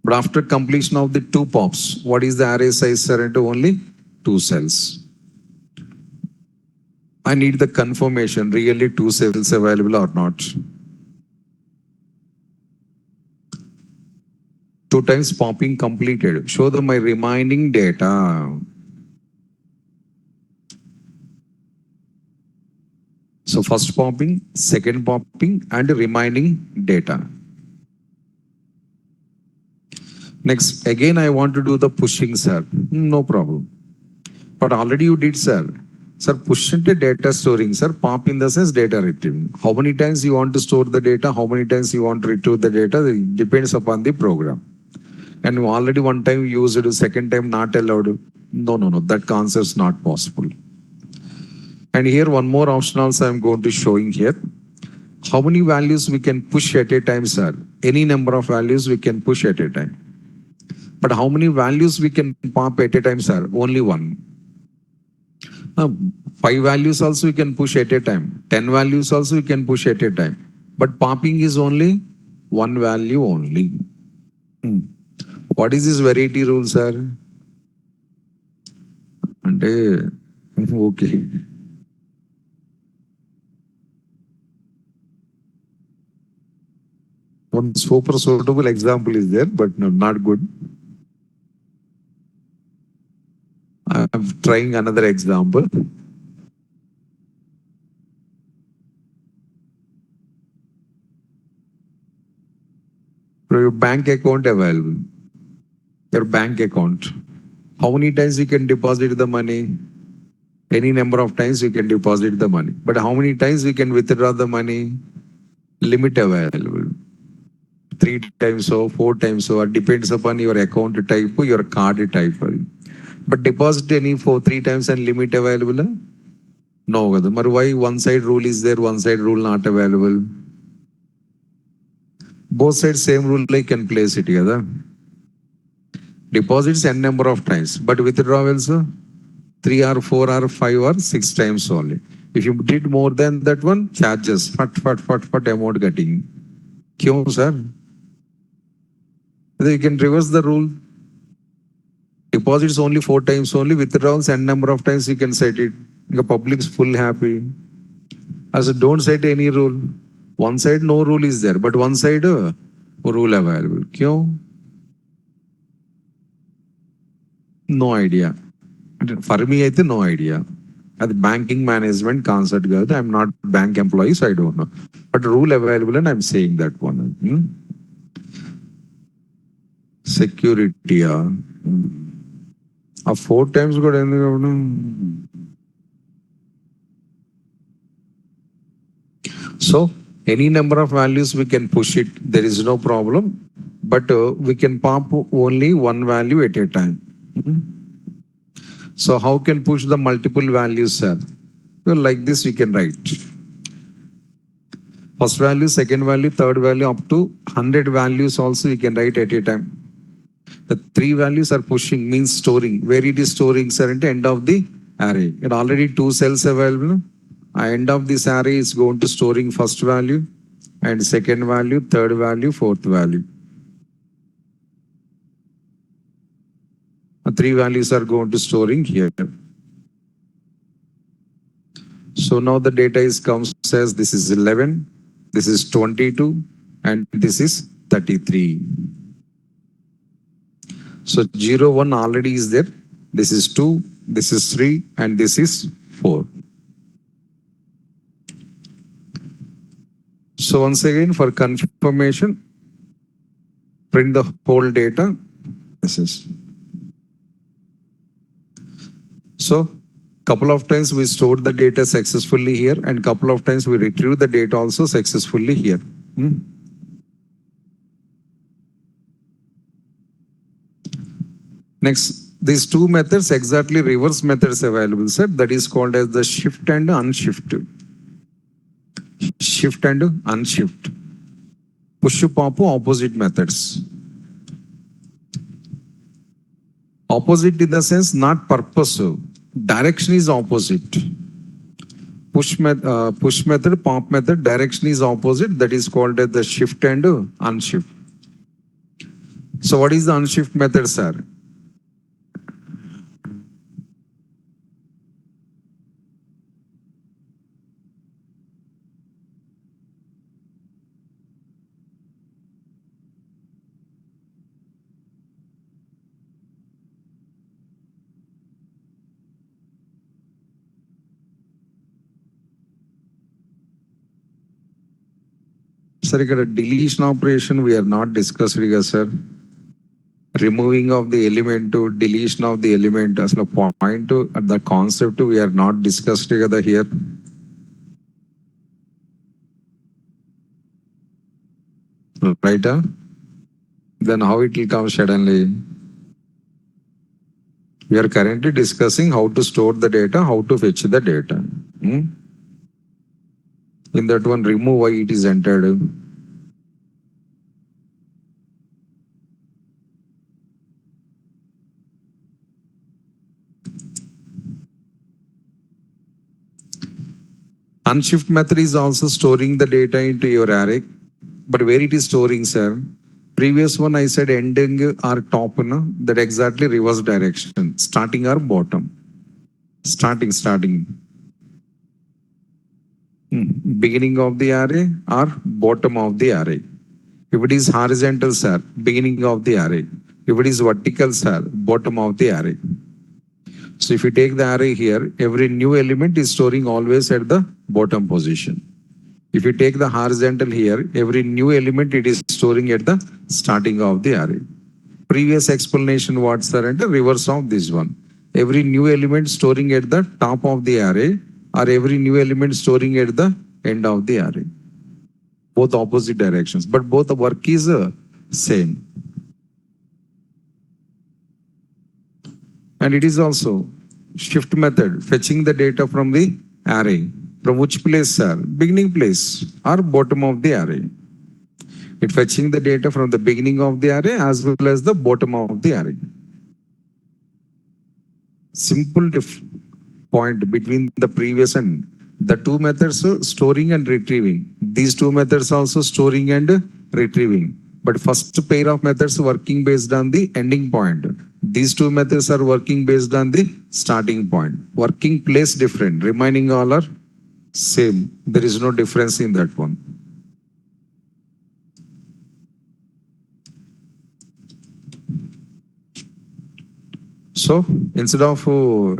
Speaker 1: But after completion of the 2 pops, what is the array size, sir? Into only 2 cells. I need the confirmation, really 2 cells available or not. 2 times popping completed. Show them my remaining data. So first popping, second popping, and remaining data. Next, again, I want to do the pushing, sir. No problem. But already you did, sir. Sir, push into data storing, sir. Pop in the sense data retrieving. How many times you want to store the data? How many times you want to retrieve the data? It depends upon the program. And already one time you used it, second time not allowed. No. That concept is not possible. And here one more option also I'm going to showing here. How many values we can push at a time, sir? Any number of values we can push at a time. But how many values we can pop at a time, sir? Only one. 5 values also we can push at a time. 10 values also we can push at a time. But popping is only one value only. What is this variety rule, sir? Okay. One super suitable example is there, but no, not good. I'm trying another example. Your bank account available. Your bank account. How many times you can deposit the money? Any number of times you can deposit the money. But how many times you can withdraw the money? Limit available. 3 times so, 4 times so. It depends upon your account type, your card type. But deposit any for 3 times and limit available? No. But why one side rule is there, one side rule not available? Both sides same rule I can place it together. Deposits n number of times, but withdrawals 3 or 4 or 5 or 6 times only. If you did more than that one, charges, fat amount getting. Kyun, sir? You can reverse the rule. Deposits only 4 times only, withdrawals n number of times you can set it. The public's full happy. As don't set any rule. One side no rule is there, but one side rule available. Kyun? No idea. For me, I think no idea. At the banking management concept, I'm not bank employee, so I don't know. But rule available, and I'm saying that one. Security. 4 times good. So any number of values we can push it. There is no problem. But we can pump only one value at a time. So how can push the multiple values, sir? Well, like this we can write. First value, second value, third value, up to 100 values also we can write at a time. The 3 values are pushing means storing. Where it is storing, sir, at the end of the array. It already 2 cells available. At end of this array is going to storing first value and second value, third value, fourth value. 3 values are going to storing here. So now the data is comes as this is 11, this is 22, and this is 33. So 0, 1 already is there. This is 2, this is 3, and this is 4. So once again, for confirmation, print the whole data. This is. So couple of times we stored the data successfully here, and couple of times we retrieve the data also successfully here. Next, these 2 methods exactly reverse methods available, sir. That is called as the shift and unshift. Shift and unshift. Push pop opposite methods. Opposite in the sense not purpose. Direction is opposite. Push method, pop method, direction is opposite. That is called as the shift and unshift. So what is the unshift method, sir? Sir, deletion operation we are not discussed here, sir. Removing of the element to deletion of the element as a point to the concept we are not discussed together here. Right? Then how it will come suddenly? We are currently discussing how to store the data, how to fetch the data. In that one, remove why it is entered. Unshift method is also storing the data into your array. But where it is storing, sir? Previous one I said ending or top, no? That exactly reverse direction. Starting or bottom. Starting. Beginning of the array or bottom of the array. If it is horizontal, sir, beginning of the array. If it is vertical, sir, bottom of the array. So if you take the array here, every new element is storing always at the bottom position. If you take the horizontal here, every new element it is storing at the starting of the array. Previous explanation what, sir, and the reverse of this one. Every new element storing at the top of the array or every new element storing at the end of the array. Both opposite directions, but both the work is same. And it is also shift method, fetching the data from the array. From which place, sir? Beginning place or bottom of the array. It fetching the data from the beginning of the array as well as the bottom of the array. Simple point between the previous and the two methods, storing and retrieving. These two methods also storing and retrieving. But first pair of methods working based on the ending point. These two methods are working based on the starting point. Working place different. Remaining all are same. There is no difference in that one. So instead of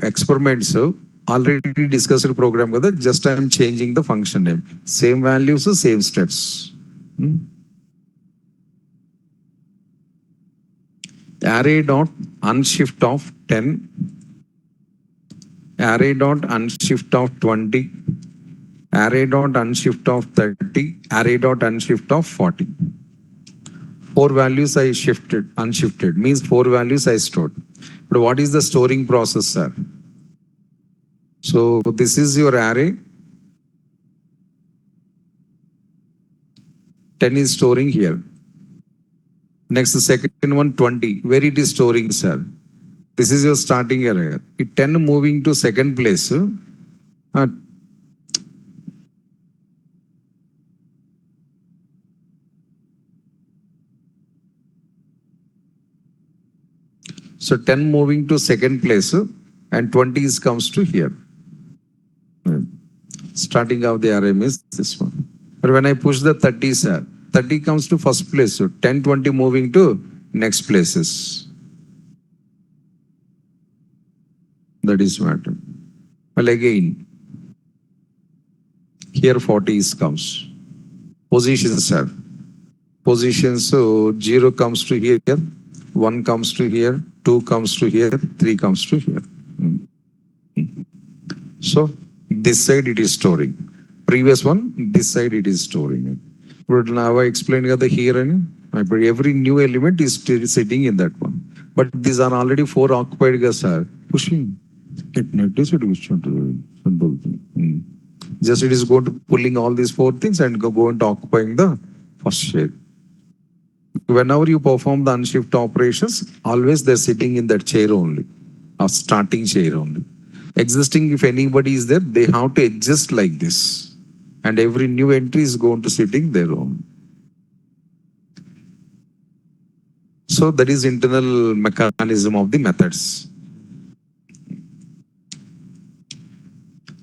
Speaker 1: experiments, already discussed program, just I am changing the function name. Same values, same steps. Array dot unshift of 10, array dot unshift of 20, array dot unshift of 30, array dot unshift of 40. 4 values I shifted, unshifted, means 4 values I stored. But what is the storing process, sir? So this is your array. 10 is storing here. Next, the second one, 20. Where it is storing, sir? This is your starting array. 10 moving to second place. So 10 moving to second place and 20 is comes to here. Starting of the array is this one. But when I push the 30, sir, 30 comes to first place. So 10, 20 moving to next places. That is matter. Well, again, here 40 is comes. Positions, sir. Positions, so 0 comes to here, 1 comes to here, 2 comes to here, 3 comes to here. So this side it is storing. Previous one, this side it is storing. But now I explained the here and every new element is still sitting in that one. But these are already 4 occupied, sir. Pushing. Just it is going to pulling all these 4 things and go into occupying the first share. Whenever you perform the unshift operations, always they're sitting in that chair only, or starting chair only. Existing, if anybody is there, they have to adjust like this. And every new entry is going to sitting there only. So that is internal mechanism of the methods.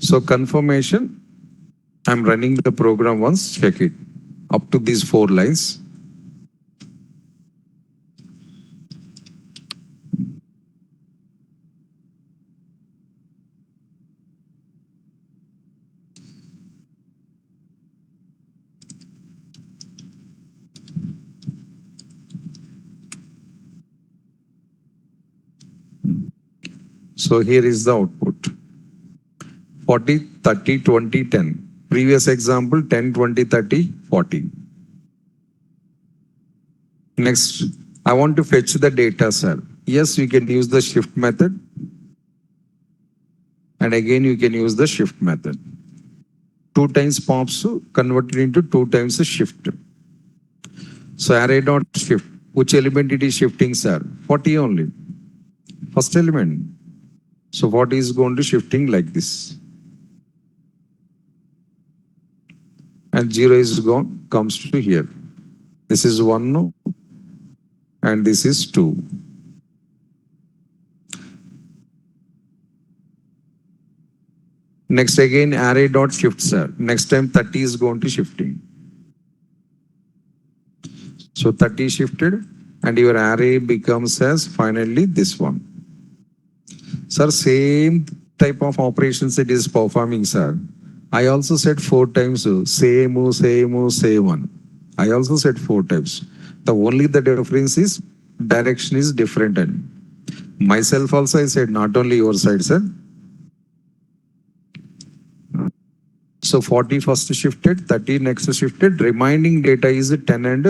Speaker 1: So confirmation, I'm running the program once, check it. Up to these 4 lines. So here is the output. 40, 30, 20, 10. Previous example, 10, 20, 30, 40. Next, I want to fetch the data, sir. Yes, you can use the shift method. And again, you can use the shift method. 2 times pops converted into 2 times the shift. So array dot shift. Which element it is shifting, sir? 40 only. First element. So 40 is going to shifting like this. And 0 is gone, comes to here. This is 1 and this is 2. Next again array dot shift, sir. Next time 30 is going to shifting. So 30 shifted and your array becomes as finally this one. Sir, same type of operations it is performing, sir. I also said 4 times same one. I also said 4 times. The difference is direction is different. And myself also I said not only your side, sir. So 40 first shifted, 30 next shifted. Remaining data is 10 and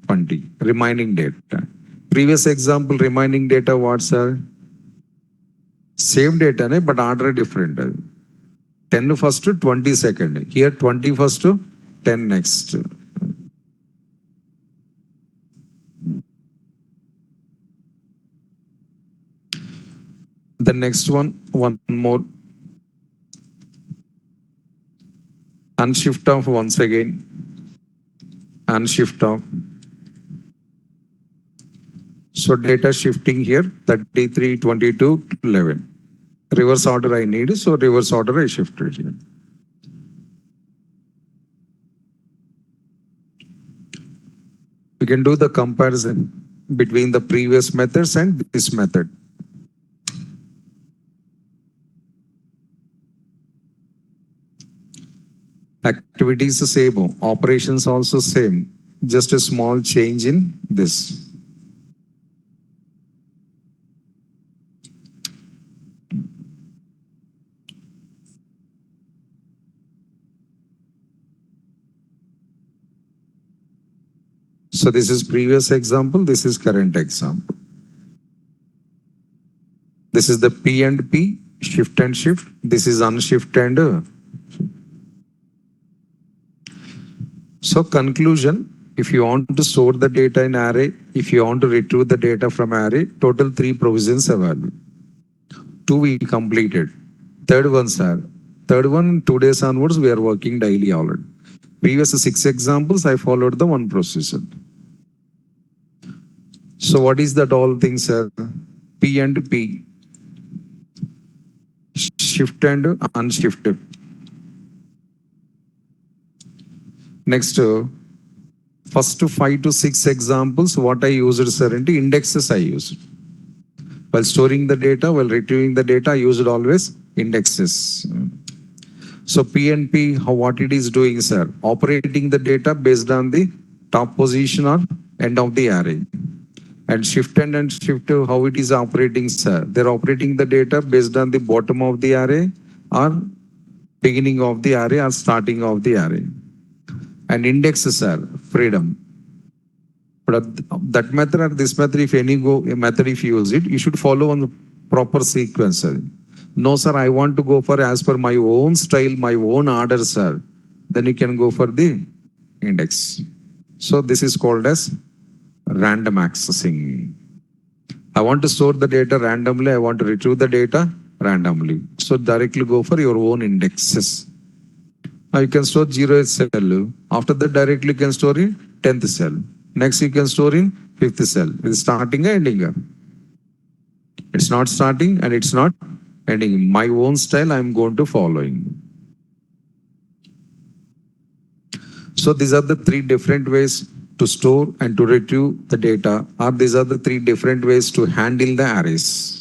Speaker 1: 20. Remaining data. Previous example, remaining data what, sir? Same data, but order different. 10 first, 20 second. Here 20 first, 10 next. The next one more. Unshift off once again. Unshift off. So data shifting here 33, 22, 11. Reverse order I need, so reverse order I shifted here. We can do the comparison between the previous methods and this method. Activities the same, operations also same, just a small change in this. So this is previous example, this is current example. This is the P and P, shift and shift. This is unshift and so conclusion, if you want to store the data in array, if you want to retrieve the data from array, total 3 provisions available. 2 we completed. Third one, sir. Third one, 2 days onwards, we are working daily already. Previous 6 examples, I followed the one procedure. So what is that all thing, sir? P and P. Shift and unshifted. Next, first 5 to 6 examples, what I used, sir, into indexes I used. While storing the data, while retrieving the data, I used always indexes. So P and P, what it is doing, sir? Operating the data based on the top position or end of the array. And shift and shift, how it is operating, sir? They're operating the data based on the bottom of the array or beginning of the array or starting of the array. And indexes are freedom. But that method or this method, if any method, if you use it, you should follow on the proper sequence. Sir. No, sir, I want to go for as per my own style, my own order, sir. Then you can go for the index. So this is called as random accessing. I want to store the data randomly. I want to retrieve the data randomly. So directly go for your own indexes. Now you can store 0th cell. After that, directly you can store in 10th cell. Next, you can store in 5th cell. It's starting and ending. It's not starting and it's not ending. My own style I'm going to following. So these are the 3 different ways to store and to retrieve the data, or these are the 3 different ways to handle the arrays.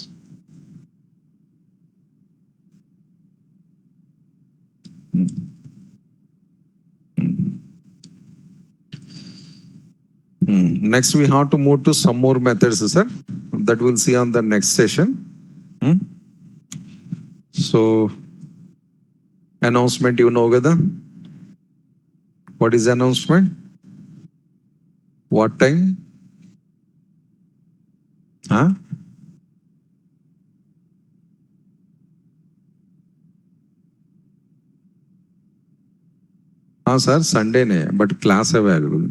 Speaker 1: Next, we have to move to some more methods, sir. That we'll see on the next session. So, announcement, you know, Gada? What is announcement? What time? Huh? Sir, Sunday, but class available.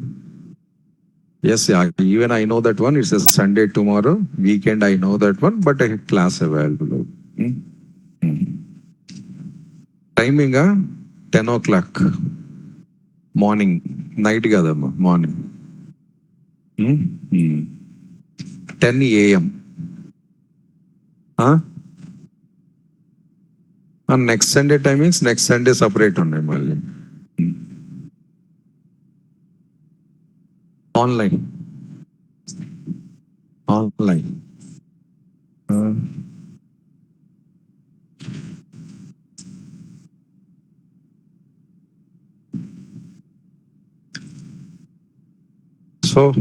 Speaker 1: Yes, yeah, even I know that one. It's a Sunday tomorrow. Weekend, I know that one, but a class available. Timing, 10 o'clock. Morning. Night, gadamma. Morning. 10 a.m. And next Sunday timings, next Sunday separate on online. Online. Uh, so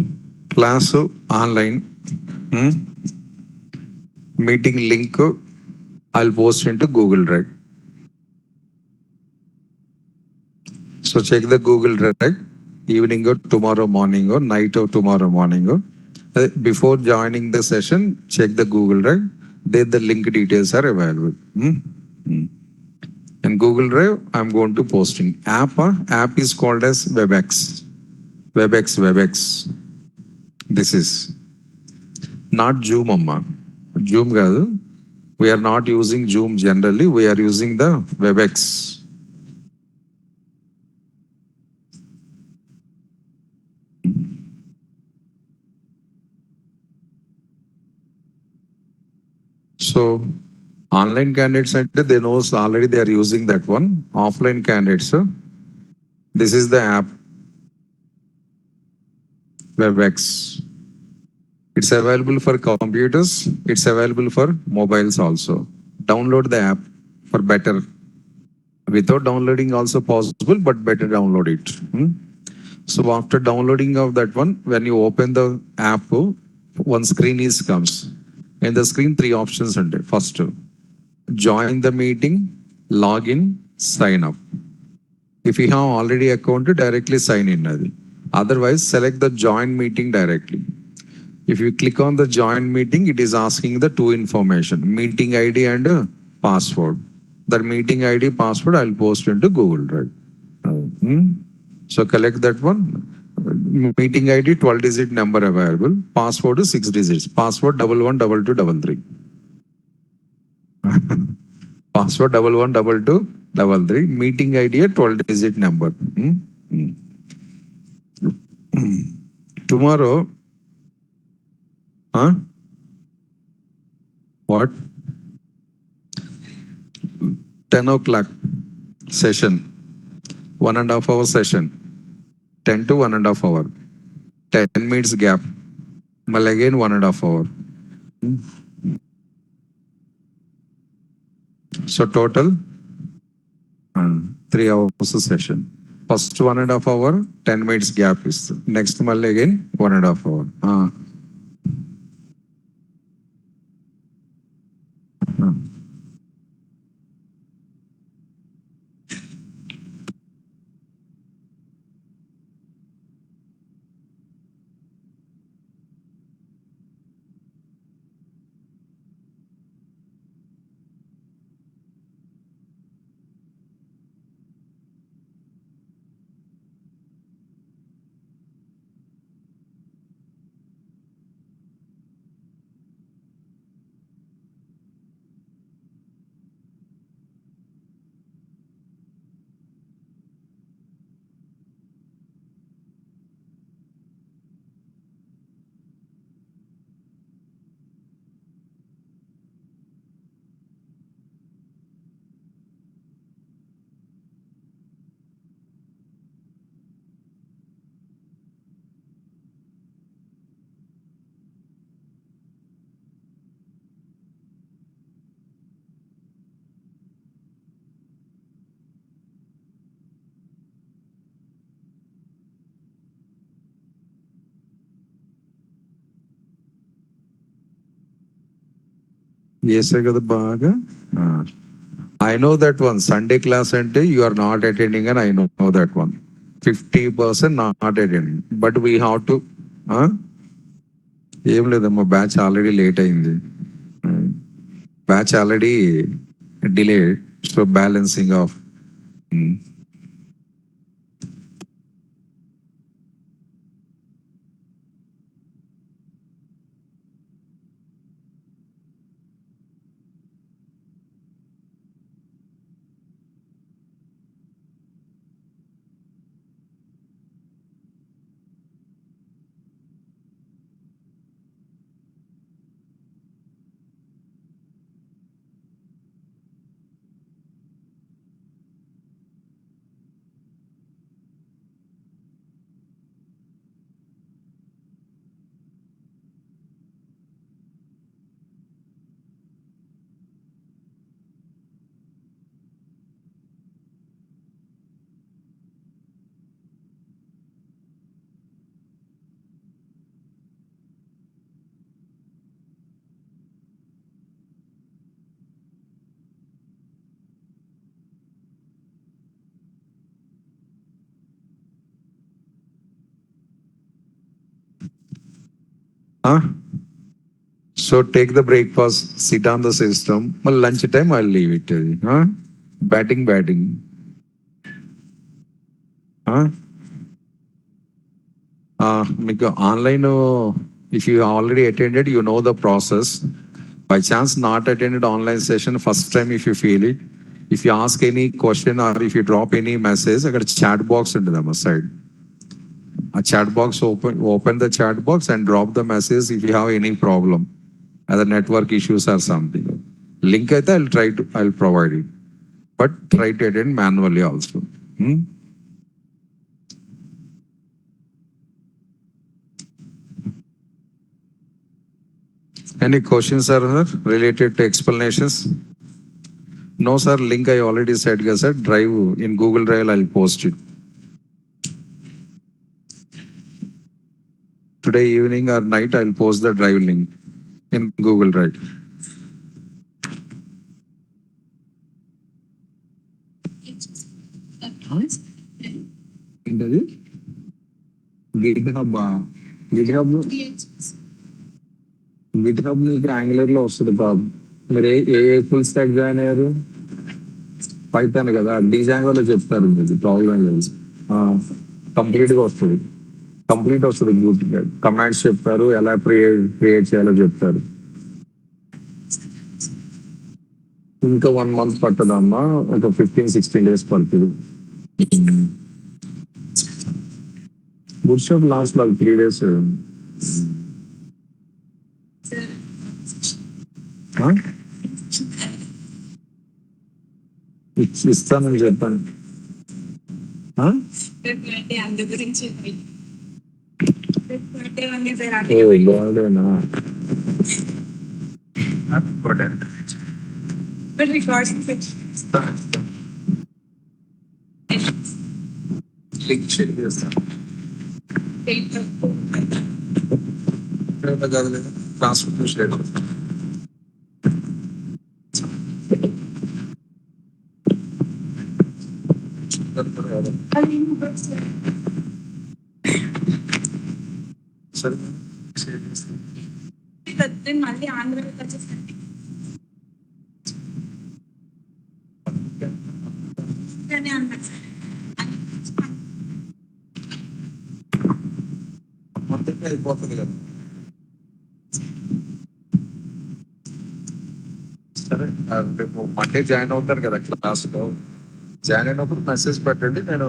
Speaker 1: class online. Hmm? Meeting link I'll post into Google Drive. So check the Google Drive evening or tomorrow morning or night or tomorrow morning or before joining the session, check the Google Drive. There the link details are available. Hmm? Hmm. In Google Drive, I'm going to posting app is called as WebEx. WebEx. This is not Zoom, Amma. Zoom, kaadu. We are not using Zoom generally. We are using the WebEx. So online candidates, they know already they are using that one. Offline candidates, this is the app WebEx. It's available for computers. It's available for mobiles also. Download the app for better. Without downloading also possible, but better download it. Hmm? So after downloading of that one, when you open the app, one screen is comes. In the screen, three options are there. First, join the meeting, log in, sign up. If you have already account, directly sign in. Otherwise, select the join meeting directly. If you click on the join meeting, it is asking the two information, meeting ID and password. That meeting ID password I'll post into Google Drive. Hmm? So collect that one. Meeting ID 12 digit number available. Password is 6 digits. Password 111223. Password 111223. Meeting ID a 12 digit number. Hmm? Hmm. Tomorrow, huh? What? 10 o'clock session. 1.5 hour session. 10 to 1.5 hour. 10 minutes gap. Well, again 1.5 hour. So total 3 hours session. First 1.5 hour, 10 minutes gap is. Next month again 1.5 hour. Yes, I got the bag. I know that one. Sunday class and you are not attending, and I know that one. 50% not attending. But we have to. ఏం లేదమ్మా batch already late అయింది batch already delay so balancing of Huh? So take the breakfast, sit on the system. Well, lunch time, I'll leave it. Huh? Batting. Huh? మీకు online if you already attended you know the process by chance not attended online session first time if you feel it if you ask any question or if you drop any message అక్కడ chat box ఉంటుంది అమ్మ side ఆ chat box open the chat box and drop the message if you have any problem other network issues or something link అయితే I provide it but try to attend manually also. Any questions, sir, related to explanations? No, sir. Link I already said, sir. Drive in Google Drive, I'll post it. Today evening or night, I'll post the drive link in Google Drive. GitHub మీకు angular లో వస్తుంది బాబు. మీరు ఏ full stock join అయ్యారు? Python కదా, డిజాంగోలో చెప్తారు మీకు problem లేదు. Complete గా వస్తుంది, గుడ్ కమాండ్స్ చెప్తారు, ఎలా క్రియేట్ చేయాలో చెప్తారు. ఇంకా 1 month పట్టదమ్మా, ఒక 15-16 days పడుతుంది. Good shop last 3 days. ఇస్తానని చెప్పాను. ట్రాన్స్పోర్టేషన్
Speaker 3: మళ్ళీ ఆంధ్రలోకి వచ్చేసరికి
Speaker 1: అయిపోతుంది కదా. సరే, రేపు మండే జాయిన్ అవుతారు కదా క్లాస్ లో. జాయిన్ అయినప్పుడు మెసేజ్ పెట్టండి, నేను